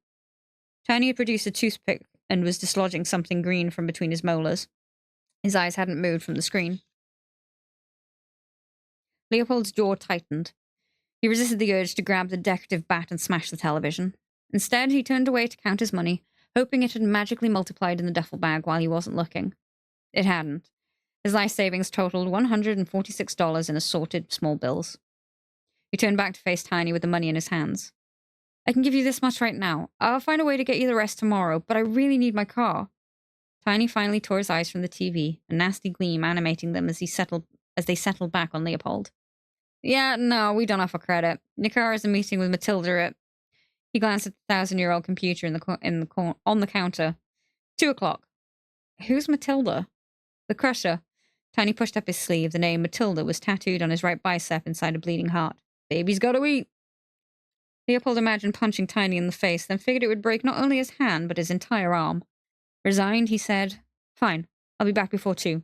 Tiny had produced a toothpick and was dislodging something green from between his molars. His eyes hadn't moved from the screen. Leopold's jaw tightened. He resisted the urge to grab the decorative bat and smash the television. Instead, he turned away to count his money, hoping it had magically multiplied in the duffel bag while he wasn't looking. It hadn't. His life savings totaled $146 in assorted small bills. He turned back to face Tiny with the money in his hands. I can give you this much right now. I'll find a way to get you the rest tomorrow, but I really need my car. Tiny finally tore his eyes from the TV, a nasty gleam animating them as they settled back on Leopold. Yeah, no, we don't offer credit. Your car is a meeting with Matilda at... He glanced at the 1,000-year-old computer on the counter. 2:00. Who's Matilda? The Crusher. Tiny pushed up his sleeve. The name Matilda was tattooed on his right bicep inside a bleeding heart. Baby's gotta eat. Leopold imagined punching Tiny in the face, then figured it would break not only his hand, but his entire arm. Resigned, he said, Fine, I'll be back before 2. If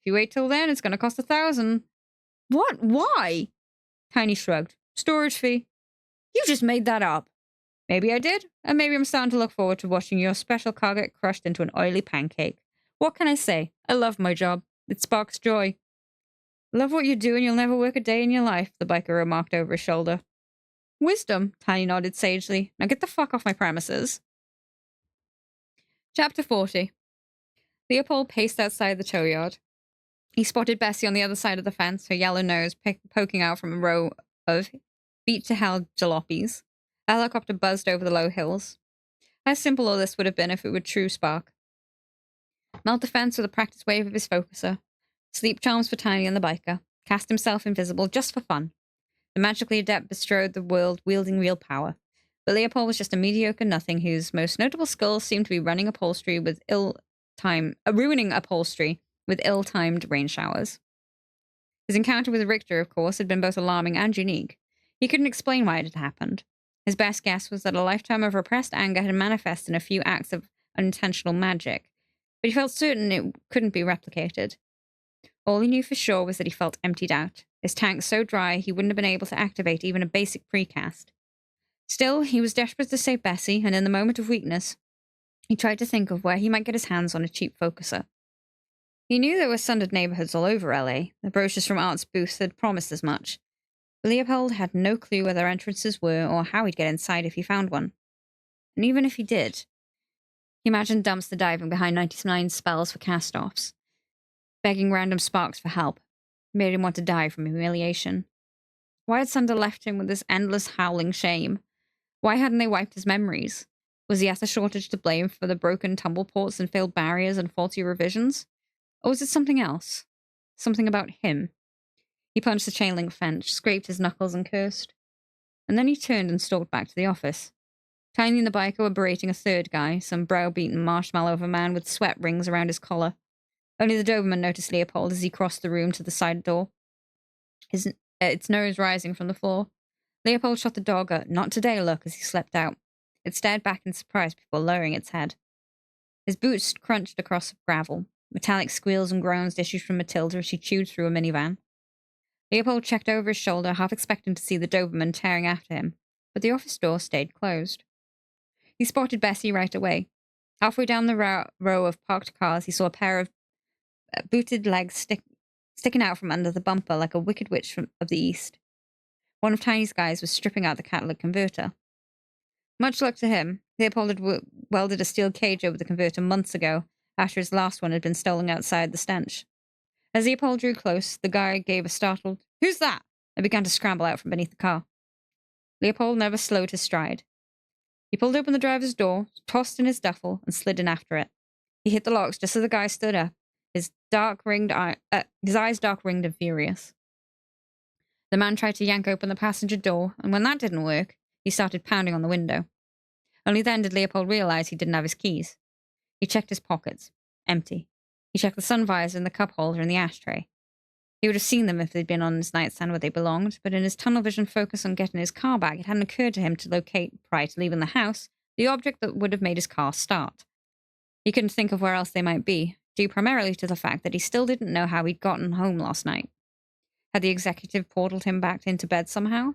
you wait till then, it's gonna cost 1,000. What? Why? Tiny shrugged. Storage fee. You just made that up. Maybe I did, and maybe I'm starting to look forward to watching your special car get crushed into an oily pancake. What can I say? I love my job. It sparks joy. Love what you do and you'll never work a day in your life, the biker remarked over his shoulder. Wisdom, Tiny nodded sagely. Now get the fuck off my premises. Chapter 40. Leopold paced outside the tow yard. He spotted Bessie on the other side of the fence, her yellow nose poking out from a row of beat-to-hell jalopies. A helicopter buzzed over the low hills. How simple all this would have been if it were true Spark. Melt the fence with a practiced wave of his focuser. Sleep charms for Tiny and the biker. Cast himself invisible just for fun. The magically adept bestrode the world wielding real power. But Leopold was just a mediocre nothing whose most notable skills seemed to be ruining upholstery with ill-timed rain showers. His encounter with Richter, of course, had been both alarming and unique. He couldn't explain why it had happened. His best guess was that a lifetime of repressed anger had manifested in a few acts of unintentional magic, but he felt certain it couldn't be replicated. All he knew for sure was that he felt emptied out, his tank so dry he wouldn't have been able to activate even a basic precast. Still, he was desperate to save Bessie, and in the moment of weakness, he tried to think of where he might get his hands on a cheap focuser. He knew there were sundered neighborhoods all over LA. The brochures from Art's booth had promised as much. Leopold had no clue where their entrances were or how he'd get inside if he found one. And even if he did, he imagined dumpster diving behind 99 spells for cast-offs, begging random sparks for help. It made him want to die from humiliation. Why had Sunder left him with this endless howling shame? Why hadn't they wiped his memories? Was the ether shortage to blame for the broken tumble ports and failed barriers and faulty revisions? Or was it something else? Something about him? He punched the chain-link fence, scraped his knuckles, and cursed. And then he turned and stalked back to the office. Tiny and the biker were berating a third guy, some browbeaten marshmallow of a man with sweat rings around his collar. Only the Doberman noticed Leopold as he crossed the room to the side door, its nose rising from the floor. Leopold shot the dog a "not today" look as he slept out. It stared back in surprise before lowering its head. His boots crunched across gravel. Metallic squeals and groans issued from Matilda as she chewed through a minivan. Leopold checked over his shoulder, half expecting to see the Doberman tearing after him, but the office door stayed closed. He spotted Bessie right away. Halfway down the row of parked cars, he saw a pair of booted legs sticking out from under the bumper like a wicked witch of the East. One of Tiny's guys was stripping out the catalytic converter. Much luck to him, Leopold had welded a steel cage over the converter months ago, after his last one had been stolen outside the stench. As Leopold drew close, the guy gave a startled, "Who's that?" and began to scramble out from beneath the car. Leopold never slowed his stride. He pulled open the driver's door, tossed in his duffel, and slid in after it. He hit the locks just as the guy stood up, his eyes dark-ringed and furious. The man tried to yank open the passenger door, and when that didn't work, he started pounding on the window. Only then did Leopold realize he didn't have his keys. He checked his pockets. Empty. He checked the sun visor and the cup holder and the ashtray. He would have seen them if they'd been on his nightstand where they belonged, but in his tunnel vision focus on getting his car back, it hadn't occurred to him to locate, prior to leaving the house, the object that would have made his car start. He couldn't think of where else they might be, due primarily to the fact that he still didn't know how he'd gotten home last night. Had the executive portaled him back into bed somehow?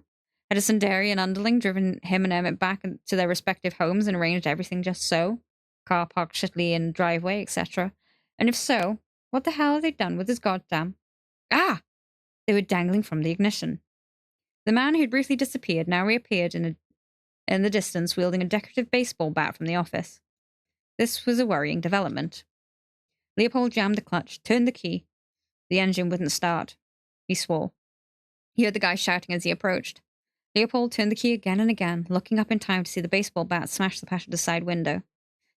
Had a Sundarian underling driven him and Emmett back to their respective homes and arranged everything just so? Car parked shittily in driveway, etc. And if so, what the hell had they done with his goddamn... Ah! They were dangling from the ignition. The man who'd briefly disappeared now reappeared in the distance, wielding a decorative baseball bat from the office. This was a worrying development. Leopold jammed the clutch, turned the key. The engine wouldn't start. He swore. He heard the guy shouting as he approached. Leopold turned the key again and again, looking up in time to see the baseball bat smash the passenger's side window.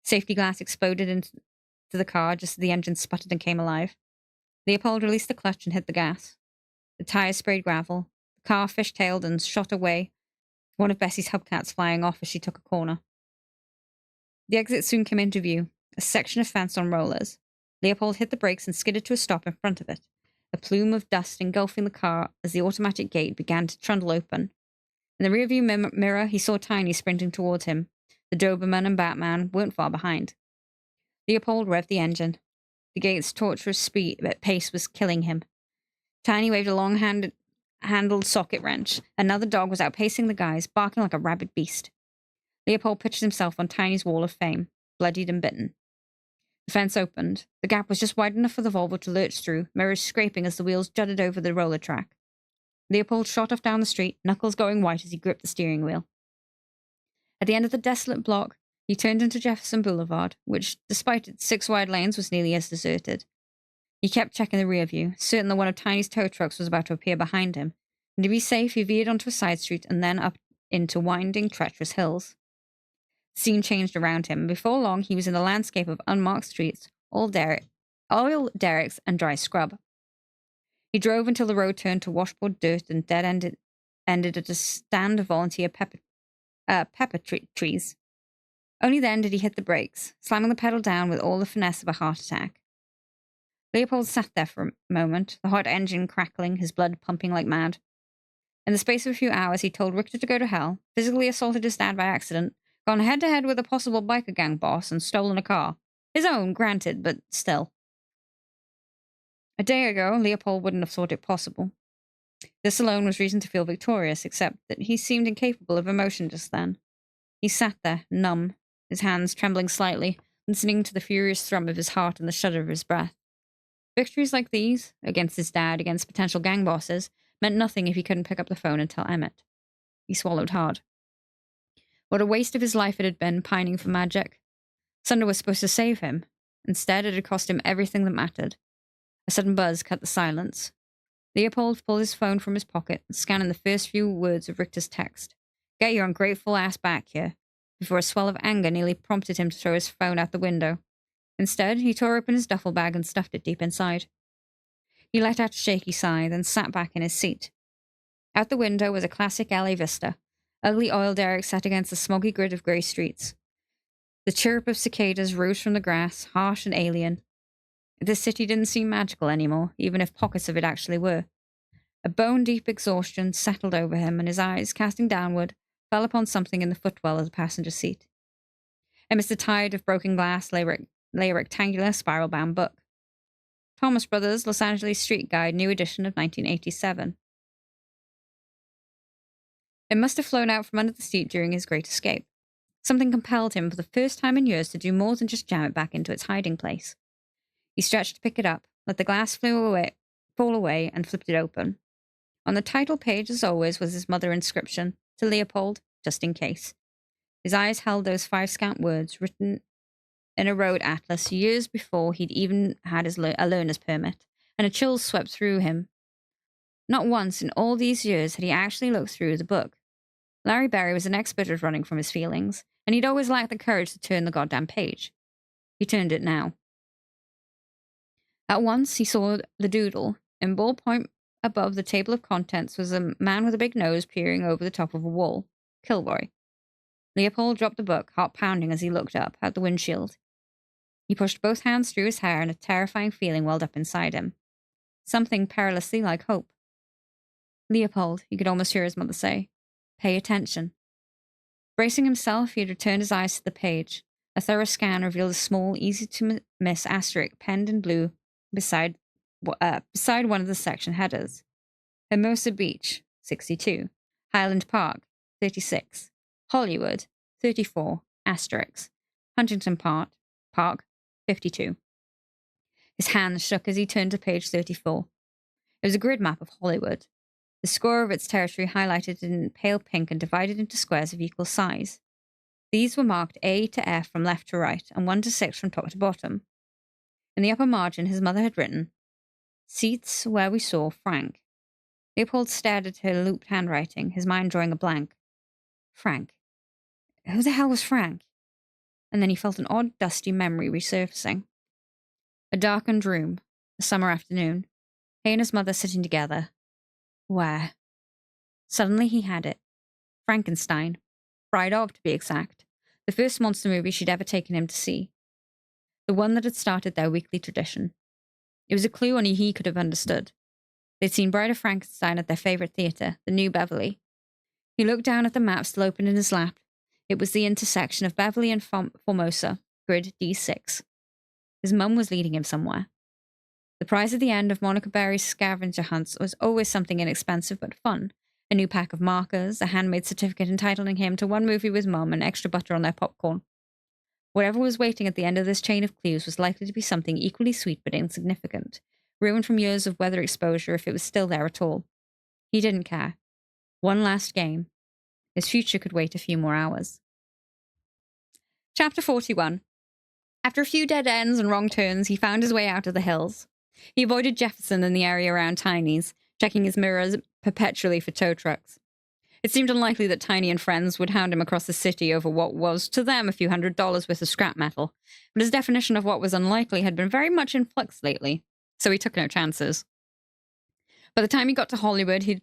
Safety glass exploded into the car just as the engine sputtered and came alive. Leopold released the clutch and hit the gas. The tires sprayed gravel. The car fishtailed and shot away, one of Bessie's hubcaps flying off as she took a corner. The exit soon came into view, a section of fence on rollers. Leopold hit the brakes and skidded to a stop in front of it, a plume of dust engulfing the car as the automatic gate began to trundle open. In the rearview mirror, he saw Tiny sprinting towards him. The Doberman and Batman weren't far behind. Leopold revved the engine. The gate's tortuous pace was killing him. Tiny waved a long-handled socket wrench. Another dog was outpacing the guys, barking like a rabid beast. Leopold pitched himself on Tiny's wall of fame, bloodied and bitten. The fence opened. The gap was just wide enough for the Volvo to lurch through, mirrors scraping as the wheels jutted over the roller track. Leopold shot off down the street, knuckles going white as he gripped the steering wheel. At the end of the desolate block, he turned into Jefferson Boulevard, which, despite its 6 wide lanes, was nearly as deserted. He kept checking the rear view, certain that one of Tiny's tow trucks was about to appear behind him, and to be safe, he veered onto a side street and then up into winding, treacherous hills. The scene changed around him, and before long he was in a landscape of unmarked streets, oil derricks, and dry scrub. He drove until the road turned to washboard dirt and ended at a stand of volunteer pepper trees. Only then did he hit the brakes, slamming the pedal down with all the finesse of a heart attack. Leopold sat there for a moment, the hot engine crackling, his blood pumping like mad. In the space of a few hours, he told Richter to go to hell, physically assaulted his dad by accident, gone head-to-head with a possible biker gang boss, and stolen a car. His own, granted, but still. A day ago, Leopold wouldn't have thought it possible. This alone was reason to feel victorious, except that he seemed incapable of emotion just then. He sat there, numb, his hands trembling slightly, listening to the furious thrum of his heart and the shudder of his breath. Victories like these, against his dad, against potential gang bosses, meant nothing if he couldn't pick up the phone and tell Emmett. He swallowed hard. What a waste of his life it had been, pining for magic. Sunder was supposed to save him. Instead, it had cost him everything that mattered. A sudden buzz cut the silence. Leopold pulled his phone from his pocket, scanning the first few words of Richter's text. "Get your ungrateful ass back here," before a swell of anger nearly prompted him to throw his phone out the window. Instead, he tore open his duffel bag and stuffed it deep inside. He let out a shaky sigh, then sat back in his seat. Out the window was a classic LA vista. Ugly oil derricks sat against the smoggy grid of grey streets. The chirp of cicadas rose from the grass, harsh and alien. This city didn't seem magical anymore, even if pockets of it actually were. A bone-deep exhaustion settled over him, and his eyes, casting downward, fell upon something in the footwell of the passenger seat. Amidst the tide of broken glass lay a rectangular, spiral-bound book. Thomas Brothers' Los Angeles Street Guide, new edition of 1987. It must have flown out from under the seat during his great escape. Something compelled him for the first time in years to do more than just jam it back into its hiding place. He stretched to pick it up, let the glass fall away, and flipped it open. On the title page, as always, was his mother inscription, "To Leopold, just in case." His eyes held those 5 scant words, written in a road atlas years before he'd even had a learner's permit, and a chill swept through him. Not once in all these years had he actually looked through the book. Larry Berry was an expert at running from his feelings, and he'd always lacked the courage to turn the goddamn page. He turned it now. At once, he saw the doodle. In ballpoint above the table of contents was a man with a big nose peering over the top of a wall. Kilroy. Leopold dropped the book, heart pounding as he looked up at the windshield. He pushed both hands through his hair, and a terrifying feeling welled up inside him. Something perilously like hope. "Leopold," he could almost hear his mother say. "Pay attention." Bracing himself, he had returned his eyes to the page. A thorough scan revealed a small, easy-to-miss asterisk penned in blue beside one of the section headers. Hermosa Beach, 62. Highland Park, 36. Hollywood, 34, asterisk. Huntington Park, 52. His hands shook as he turned to page 34. It was a grid map of Hollywood, the score of its territory highlighted in pale pink and divided into squares of equal size. These were marked A to F from left to right, and 1 to 6 from top to bottom. In the upper margin, his mother had written, "Seats where we saw Frank." Leopold stared at her looped handwriting, his mind drawing a blank. Frank. Who the hell was Frank? And then he felt an odd, dusty memory resurfacing. A darkened room, a summer afternoon. He and his mother sitting together. Where? Suddenly he had it. Frankenstein. Bride of, to be exact. The first monster movie she'd ever taken him to see. The one that had started their weekly tradition. It was a clue only he could have understood. They'd seen Bride of Frankenstein at their favorite theater, the New Beverly. He looked down at the map still open in his lap. It was the intersection of Beverly and Formosa, grid D6. His mum was leading him somewhere. The prize at the end of Monica Berry's scavenger hunts was always something inexpensive but fun. A new pack of markers, a handmade certificate entitling him to one movie with mum and extra butter on their popcorn. Whatever was waiting at the end of this chain of clues was likely to be something equally sweet but insignificant, ruined from years of weather exposure if it was still there at all. He didn't care. One last game. His future could wait a few more hours. Chapter 41. After a few dead ends and wrong turns, he found his way out of the hills. He avoided Jefferson and the area around Tiny's, checking his mirrors perpetually for tow trucks. It seemed unlikely that Tiny and friends would hound him across the city over what was, to them, a few $100s worth of scrap metal, but his definition of what was unlikely had been very much in flux lately, so he took no chances. By the time he got to Hollywood, he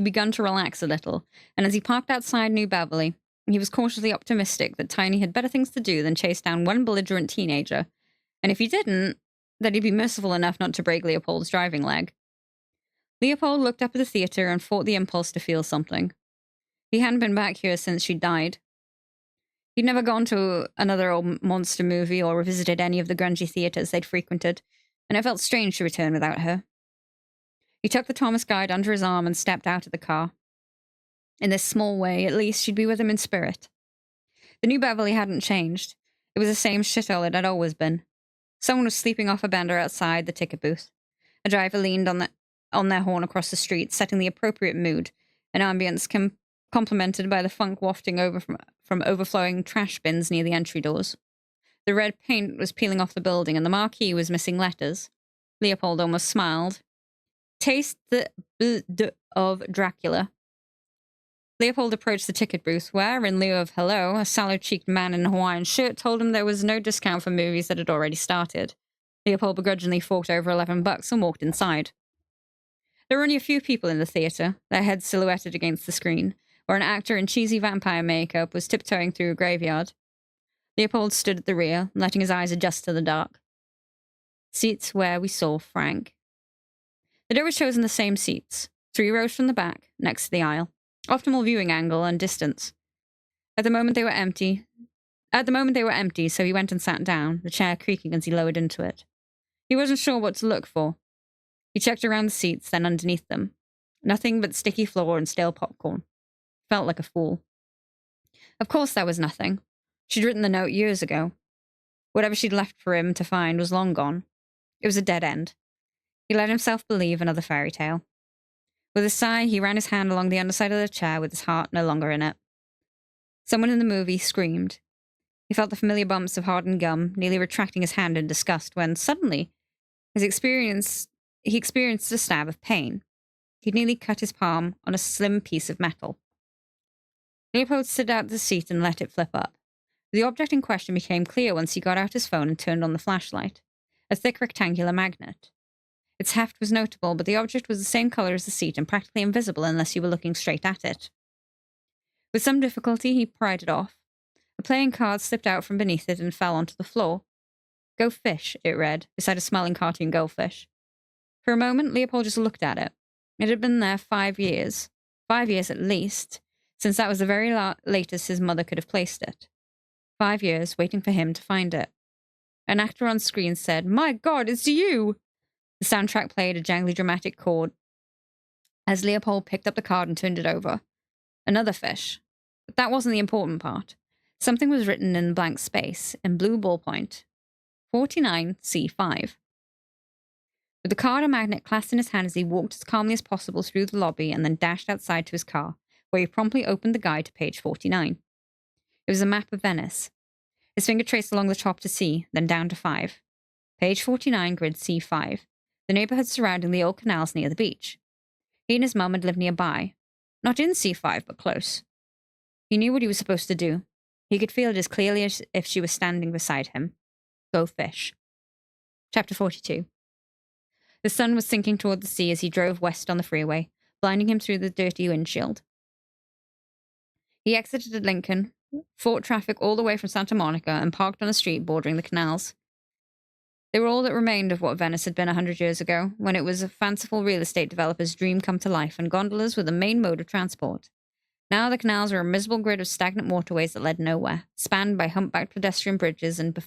begun to relax a little, and as he parked outside New Beverly, he was cautiously optimistic that Tiny had better things to do than chase down one belligerent teenager, and if he didn't, that he'd be merciful enough not to break Leopold's driving leg. Leopold looked up at the theater and fought the impulse to feel something. He hadn't been back here since she died. He'd never gone to another old monster movie or revisited any of the grungy theaters they'd frequented, and it felt strange to return without her. He tucked the Thomas guide under his arm and stepped out of the car. In this small way, at least, she'd be with him in spirit. The New Beverly hadn't changed. It was the same shithole it had always been. Someone was sleeping off a bender outside the ticket booth. A driver leaned on their horn across the street, setting the appropriate mood, an ambience complemented by the funk wafting over from overflowing trash bins near the entry doors. The red paint was peeling off the building, and the marquee was missing letters. Leopold almost smiled. Taste the blood of Dracula. Leopold approached the ticket booth where, in lieu of hello, a sallow-cheeked man in a Hawaiian shirt told him there was no discount for movies that had already started. Leopold begrudgingly forked over $11 and walked inside. There were only a few people in the theater, their heads silhouetted against the screen, where an actor in cheesy vampire makeup was tiptoeing through a graveyard. Leopold stood at the rear, letting his eyes adjust to the dark. Seats where we saw Frank. The door was chosen the same seats, 3 rows from the back, next to the aisle. Optimal viewing angle and distance. At the moment they were empty, so he went and sat down, the chair creaking as he lowered into it. He wasn't sure what to look for. He checked around the seats, then underneath them. Nothing but sticky floor and stale popcorn. Felt like a fool. Of course there was nothing. She'd written the note years ago. Whatever she'd left for him to find was long gone. It was a dead end. He let himself believe another fairy tale. With a sigh, he ran his hand along the underside of the chair with his heart no longer in it. Someone in the movie screamed. He felt the familiar bumps of hardened gum, nearly retracting his hand in disgust when, suddenly, he experienced a stab of pain. He'd nearly cut his palm on a slim piece of metal. Leopold slid out the seat and let it flip up. The object in question became clear once he got out his phone and turned on the flashlight. A thick rectangular magnet. Its heft was notable, but the object was the same color as the seat and practically invisible unless you were looking straight at it. With some difficulty, he pried it off. A playing card slipped out from beneath it and fell onto the floor. Go fish, it read, beside a smiling cartoon goldfish. For a moment, Leopold just looked at it. It had been there 5 years. 5 years at least, since that was the very latest his mother could have placed it. 5 years waiting for him to find it. An actor on screen said, "My God, it's you!" The soundtrack played a jangly dramatic chord as Leopold picked up the card and turned it over. Another fish. But that wasn't the important part. Something was written in blank space, in blue ballpoint. 49C5. With the card and magnet clasped in his hand as he walked as calmly as possible through the lobby and then dashed outside to his car, where he promptly opened the guide to page 49. It was a map of Venice. His finger traced along the top to C, then down to 5. Page 49, grid C5. The neighborhood surrounding the old canals near the beach. He and his mum had lived nearby. Not in C5, but close. He knew what he was supposed to do. He could feel it as clearly as if she was standing beside him. Go fish. Chapter 42. The sun was sinking toward the sea as he drove west on the freeway, blinding him through the dirty windshield. He exited Lincoln, fought traffic all the way from Santa Monica, and parked on a street bordering the canals. They were all that remained of what Venice had been 100 years ago, when it was a fanciful real estate developer's dream come to life, and gondolas were the main mode of transport. Now the canals were a miserable grid of stagnant waterways that led nowhere, spanned by humpbacked pedestrian bridges and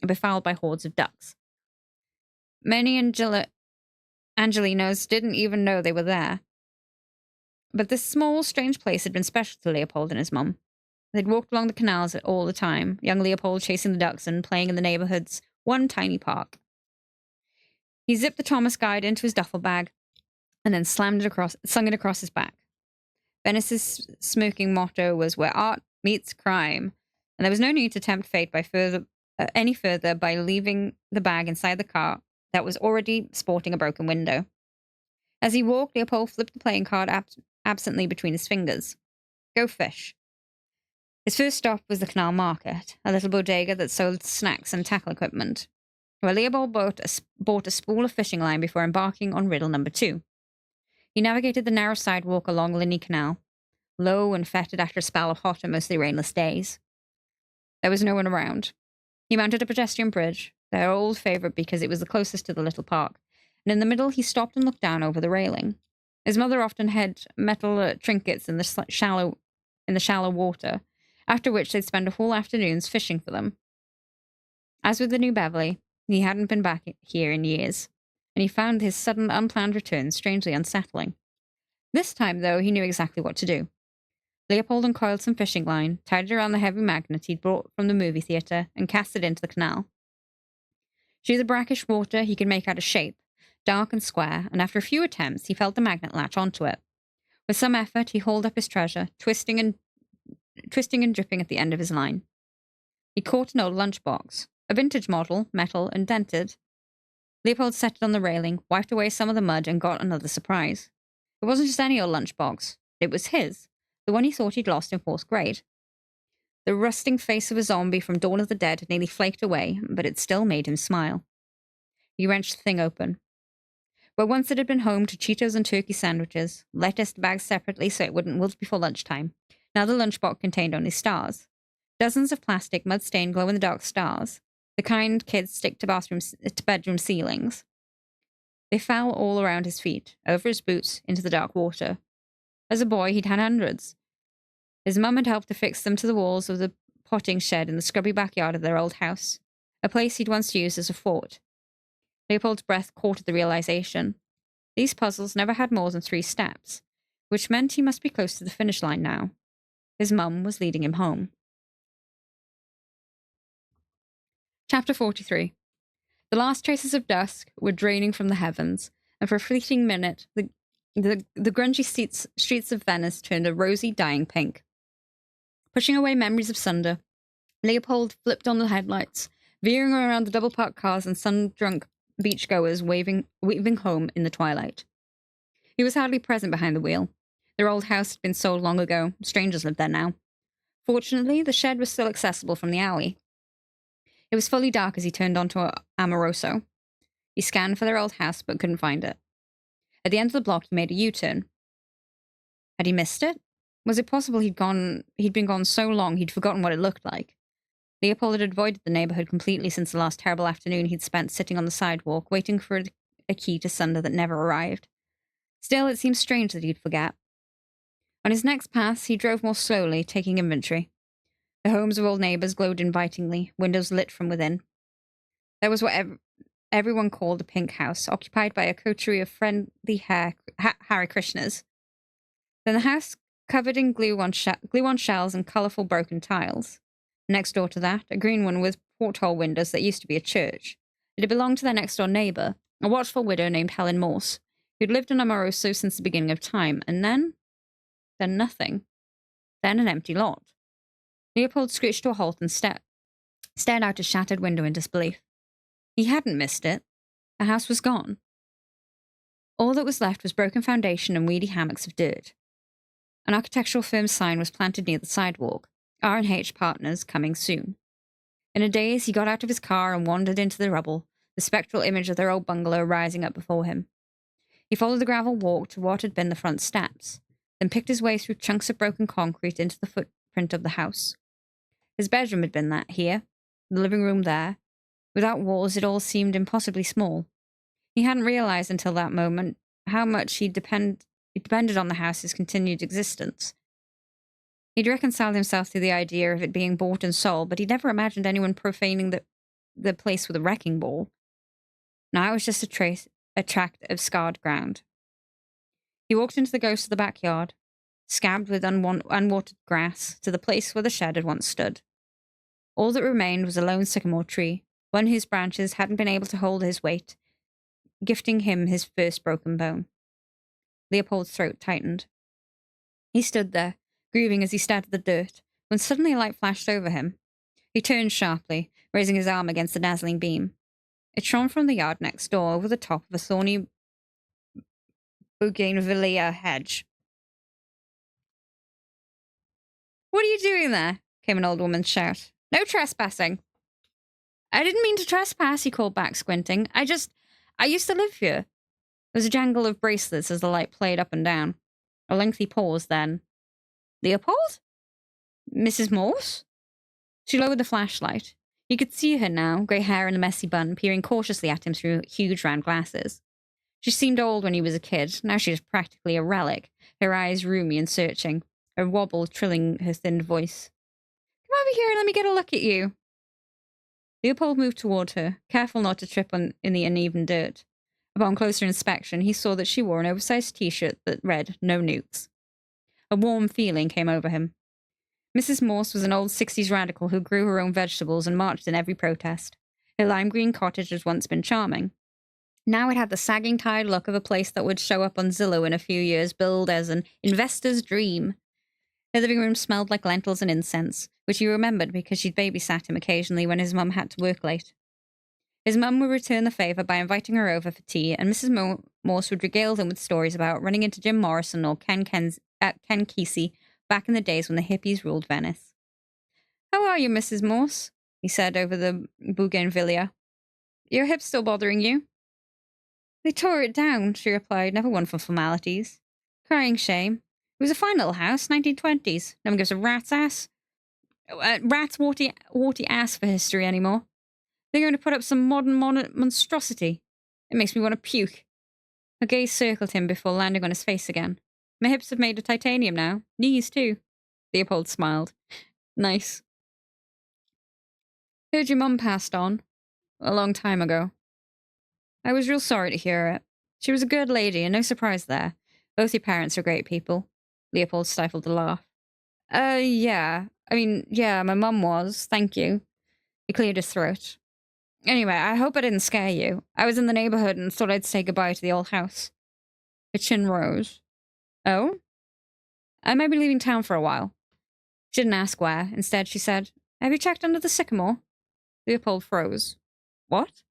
befouled by hordes of ducks. Many Angelinos didn't even know they were there. But this small, strange place had been special to Leopold and his mum. They'd walked along the canals all the time, young Leopold chasing the ducks and playing in the neighborhood's one tiny park. He zipped the Thomas Guide into his duffel bag and then slung it across his back. Venice's smoking motto was "Where art meets crime," and there was no need to tempt fate any further by leaving the bag inside the car that was already sporting a broken window. As he walked, Leopold flipped the playing card absently between his fingers. Go fish. His first stop was the Canal Market, a little bodega that sold snacks and tackle equipment, where Leopold bought a spool of fishing line before embarking on riddle number 2. He navigated the narrow sidewalk along Linney Canal, low and fetid after a spell of hot and mostly rainless days. There was no one around. He mounted a pedestrian bridge, their old favorite because it was the closest to the little park, and in the middle he stopped and looked down over the railing. His mother often had metal trinkets in the shallow water, after which they'd spend whole afternoons fishing for them. As with the New Beverly, he hadn't been back here in years, and he found his sudden, unplanned return strangely unsettling. This time, though, he knew exactly what to do. Leopold uncoiled some fishing line, tied it around the heavy magnet he'd brought from the movie theater, and cast it into the canal. Through the brackish water, he could make out a shape, dark and square, and after a few attempts, he felt the magnet latch onto it. With some effort, he hauled up his treasure, twisting and dripping at the end of his line. He caught an old lunchbox, a vintage model, metal and dented. Leopold set it on the railing, wiped away some of the mud, and got another surprise. It wasn't just any old lunchbox. It was his, the one he thought he'd lost in 4th grade. The rusting face of a zombie from Dawn of the Dead had nearly flaked away, but it still made him smile. He wrenched the thing open. Where once it had been home to Cheetos and turkey sandwiches, lettuced bags separately so it wouldn't wilt before lunchtime, now the lunchbox contained only stars. Dozens of plastic, mud-stained, glow-in-the-dark stars, the kind kids stick to bedroom ceilings. They fell all around his feet, over his boots, into the dark water. As a boy, he'd had hundreds. His mum had helped to fix them to the walls of the potting shed in the scrubby backyard of their old house, a place he'd once used as a fort. Leopold's breath caught at the realization. These puzzles never had more than 3 steps, which meant he must be close to the finish line now. His mum was leading him home. Chapter 43. The last traces of dusk were draining from the heavens, and for a fleeting minute, the grungy streets of Venice turned a rosy, dying pink. Pushing away memories of Sunder, Leopold flipped on the headlights, veering around the double-parked cars and sun-drunk beachgoers weaving home in the twilight. He was hardly present behind the wheel. Their old house had been sold long ago. Strangers lived there now. Fortunately, the shed was still accessible from the alley. It was fully dark as he turned onto Amoroso. He scanned for their old house, but couldn't find it. At the end of the block, he made a U-turn. Had he missed it? Was it possible he'd been gone so long he'd forgotten what it looked like? Leopold had avoided the neighborhood completely since the last terrible afternoon he'd spent sitting on the sidewalk, waiting for a key to Sunder that never arrived. Still, it seemed strange that he'd forget. On his next pass, he drove more slowly, taking inventory. The homes of old neighbors glowed invitingly, windows lit from within. There was what everyone called a pink house, occupied by a coterie of friendly Hare Krishnas. Then the house covered in glue on shells and colorful broken tiles. Next door to that, a green one with porthole windows that used to be a church. It had belonged to their next-door neighbor, a watchful widow named Helen Morse, who'd lived in Amoroso since the beginning of time, and then nothing. Then an empty lot. Leopold screeched to a halt and stared out his shattered window in disbelief. He hadn't missed it. The house was gone. All that was left was broken foundation and weedy hammocks of dirt. An architectural firm's sign was planted near the sidewalk. R&H Partners, coming soon. In a daze, he got out of his car and wandered into the rubble, the spectral image of their old bungalow rising up before him. He followed the gravel walk to what had been the front steps, then picked his way through chunks of broken concrete into the footprint of the house. His bedroom had been here, the living room there. Without walls, it all seemed impossibly small. He hadn't realized until that moment how much he depended on the house's continued existence. He'd reconciled himself to the idea of it being bought and sold, but he'd never imagined anyone profaning the place with a wrecking ball. Now it was just a tract of scarred ground. He walked into the ghost of the backyard, scabbed with unwatered grass, to the place where the shed had once stood. All that remained was a lone sycamore tree, one whose branches hadn't been able to hold his weight, gifting him his first broken bone. Leopold's throat tightened. He stood there, grieving as he stared at the dirt, when suddenly a light flashed over him. He turned sharply, raising his arm against the dazzling beam. It shone from the yard next door over the top of a thorny bougainvillea hedge. "What are you doing there?" came an old woman's shout. "No trespassing." "I didn't mean to trespass," he called back, squinting. I used to live here." There was a jangle of bracelets as the light played up and down. A lengthy pause, then. "Leopold? Mrs. Morse?" She lowered the flashlight. He could see her now, grey hair in a messy bun, peering cautiously at him through huge round glasses. She seemed old when he was a kid. Now she was practically a relic, her eyes roomy and searching, her wobble trilling her thin voice. "Come over here and let me get a look at you." Leopold moved toward her, careful not to trip in the uneven dirt. Upon closer inspection, he saw that she wore an oversized t-shirt that read, "No nukes." A warm feeling came over him. Mrs. Morse was an old 60s radical who grew her own vegetables and marched in every protest. Her lime green cottage had once been charming. Now it had the sagging tired look of a place that would show up on Zillow in a few years, billed as an investor's dream. Her living room smelled like lentils and incense, which he remembered because she'd babysat him occasionally when his mum had to work late. His mum would return the favour by inviting her over for tea, and Mrs. Morse would regale him with stories about running into Jim Morrison or Ken Kesey back in the days when the hippies ruled Venice. "How are you, Mrs. Morse?" he said over the bougainvillea. "Your hip still bothering you?" "They tore it down," she replied, never one for formalities. "Crying shame. It was a fine little house, 1920s. No one gives a rat's warty ass for history anymore. They're going to put up some modern monstrosity. It makes me want to puke." Her gaze circled him before landing on his face again. "My hips have made of titanium now. Knees, too." Leopold smiled. "Nice." "Heard your mum passed on. A long time ago." "I was real sorry to hear it. She was a good lady, and no surprise there. Both your parents are great people." Leopold stifled a laugh. Yeah. Yeah, my mum was. Thank you." He cleared his throat. "Anyway, I hope I didn't scare you. I was in the neighborhood and thought I'd say goodbye to the old house." Her chin rose. "Oh? I might be leaving town for a while." She didn't ask where. Instead, she said, "Have you checked under the sycamore?" Leopold froze. "What?"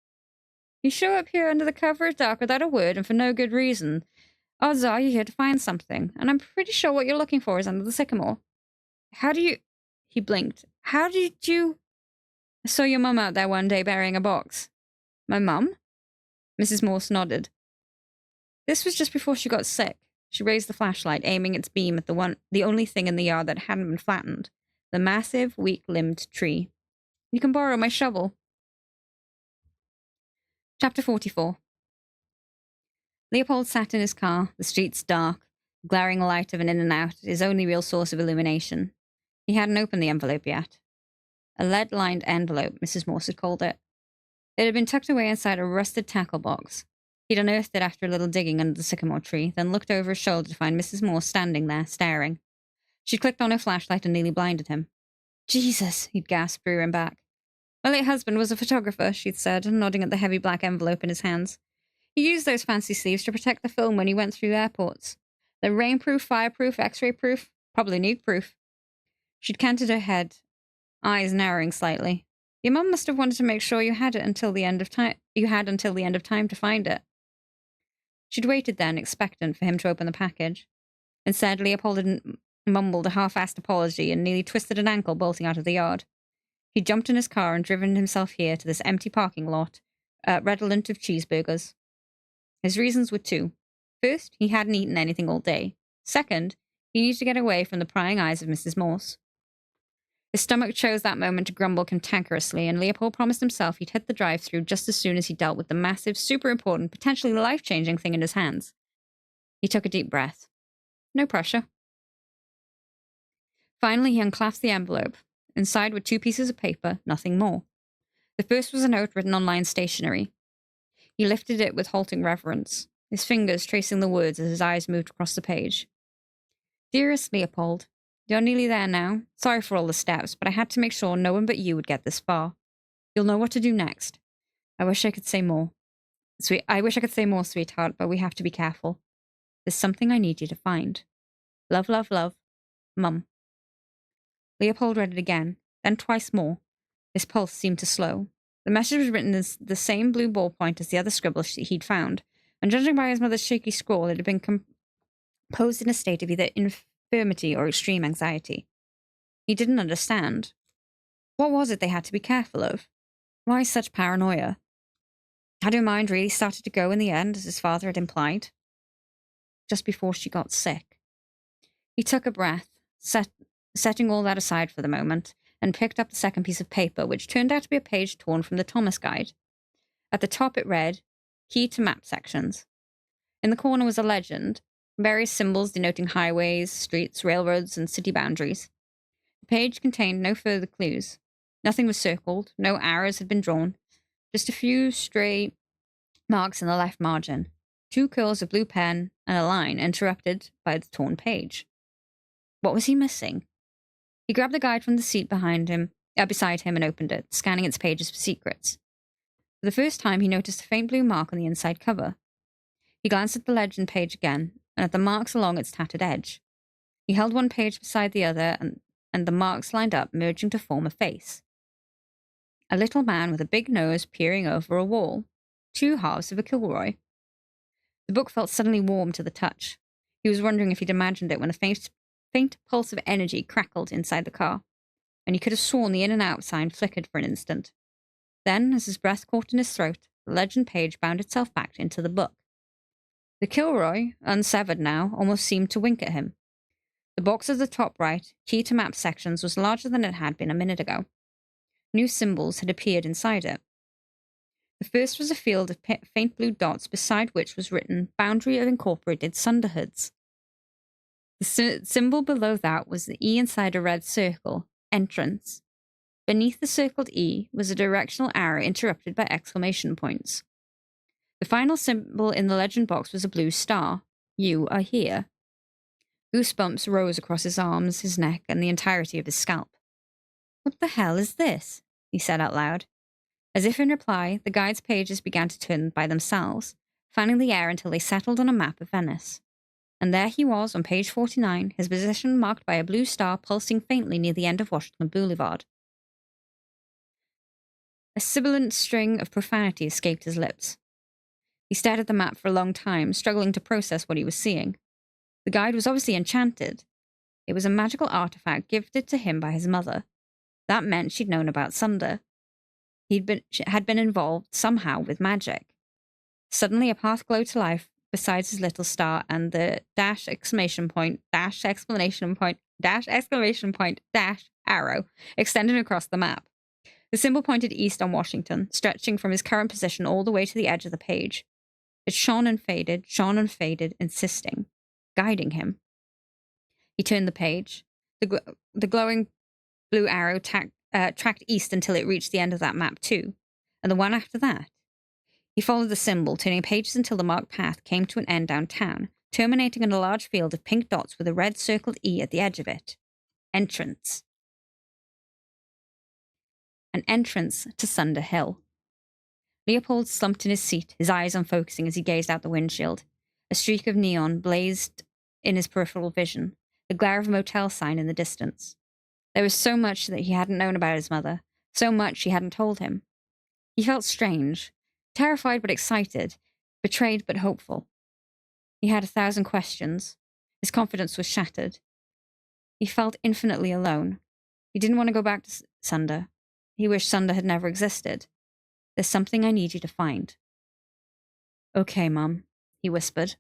"You show up here under the cover of dark without a word and for no good reason. Odds are you're here to find something, and I'm pretty sure what you're looking for is under the sycamore." "How do you—" He blinked. "How did you—" "I saw your mum out there one day burying a box." "My mum?" Mrs. Morse nodded. "This was just before she got sick." She raised the flashlight, aiming its beam at the only thing in the yard that hadn't been flattened, the massive, weak-limbed tree. "You can borrow my shovel." Chapter 44. Leopold sat in his car, the streets dark, the glaring light of an In-N-Out, his only real source of illumination. He hadn't opened the envelope yet. A lead-lined envelope, Mrs. Morse had called it. It had been tucked away inside a rusted tackle box. He'd unearthed it after a little digging under the sycamore tree, then looked over his shoulder to find Mrs. Morse standing there, staring. She clicked on her flashlight and nearly blinded him. "Jesus," he'd gasped, rearing back. "My late husband was a photographer," she'd said, nodding at the heavy black envelope in his hands. "He used those fancy sleeves to protect the film when he went through airports. They're rainproof, fireproof, X-ray proof, probably nuke-proof." She'd canted her head eyes narrowing slightly. Your mum must have wanted to make sure you had it until the end of time. You had until the end of time to find it. She'd waited then, expectant for him to open the package. Instead, Leopold had mumbled a half-assed apology and nearly twisted an ankle bolting out of the yard. He jumped in his car and driven himself here to this empty parking lot, redolent of cheeseburgers. His reasons were two. First, he hadn't eaten anything all day. Second, he needed to get away from the prying eyes of Mrs. Morse. His stomach chose that moment to grumble cantankerously, and Leopold promised himself he'd hit the drive-thru just as soon as he dealt with the massive, super important, potentially life-changing thing in his hands. He took a deep breath. No pressure. Finally, he unclasped the envelope. Inside were 2 pieces of paper, nothing more. The first was a note written on line stationery. He lifted it with halting reverence, his fingers tracing the words as his eyes moved across the page. Dearest Leopold, you're nearly there now. Sorry for all the steps, but I had to make sure no one but you would get this far. You'll know what to do next. I wish I could say more. I wish I could say more, sweetheart, but we have to be careful. There's something I need you to find. Love, love, love. Mum. Leopold read it again, then twice more. His pulse seemed to slow. The message was written in the same blue ballpoint as the other scribble he'd found, and judging by his mother's shaky scrawl, it had been composed in a state of either infirmity or extreme anxiety. He didn't understand. What was it they had to be careful of? Why such paranoia? Had her mind really started to go in the end, as his father had implied? Just before she got sick. He took a breath, setting all that aside for the moment, and picked up the second piece of paper, which turned out to be a page torn from the Thomas Guide. At the top it read, Key to Map Sections. In the corner was a legend, various symbols denoting highways, streets, railroads, and city boundaries. The page contained no further clues. Nothing was circled, no arrows had been drawn, just a few stray marks in the left margin, 2 curls of blue pen, and a line interrupted by the torn page. What was he missing? He grabbed the guide from the seat beside him and opened it, scanning its pages for secrets. For the first time, he noticed a faint blue mark on the inside cover. He glanced at the legend page again, and at the marks along its tattered edge. He held one page beside the other, and the marks lined up, merging to form a face. A little man with a big nose peering over a wall. 2 halves of a Kilroy. The book felt suddenly warm to the touch. He was wondering if he'd imagined it when a faint pulse of energy crackled inside the car, and he could have sworn the in and out sign flickered for an instant. Then, as his breath caught in his throat, the legend page bound itself back into the book. The Kilroy, unsevered now, almost seemed to wink at him. The box at the top right, Key to Map Sections, was larger than it had been a minute ago. New symbols had appeared inside it. The first was a field of faint blue dots, beside which was written Boundary of Incorporated Sunderhoods. The symbol below that was the E inside a red circle, entrance. Beneath the circled E was a directional arrow interrupted by exclamation points. The final symbol in the legend box was a blue star. You are here. Goosebumps rose across his arms, his neck, and the entirety of his scalp. What the hell is this? He said out loud. As if in reply, the guide's pages began to turn by themselves, fanning the air until they settled on a map of Venice. And there he was on page 49, his position marked by a blue star pulsing faintly near the end of Washington Boulevard. A sibilant string of profanity escaped his lips. He stared at the map for a long time, struggling to process what he was seeing. The guide was obviously enchanted. It was a magical artifact gifted to him by his mother. That meant she'd known about Sunder. Had been involved somehow with magic. Suddenly a path glowed to life beside his little star, and the dash exclamation point arrow extended across the map. The symbol pointed east on Washington, stretching from his current position all the way to the edge of the page. It shone and faded, insisting, guiding him. He turned the page. The glowing blue arrow tracked east until it reached the end of that map too, and the one after that. He followed the symbol, turning pages until the marked path came to an end downtown, terminating in a large field of pink dots with a red circled E at the edge of it. Entrance. An entrance to Sunder Hill. Leopold slumped in his seat, his eyes unfocusing as he gazed out the windshield. A streak of neon blazed in his peripheral vision, the glare of a motel sign in the distance. There was so much that he hadn't known about his mother, so much she hadn't told him. He felt strange, terrified but excited, betrayed but hopeful. He had 1,000 questions. His confidence was shattered. He felt infinitely alone. He didn't want to go back to Sunder. He wished Sunder had never existed. There's something I need you to find. Okay, Mum, he whispered.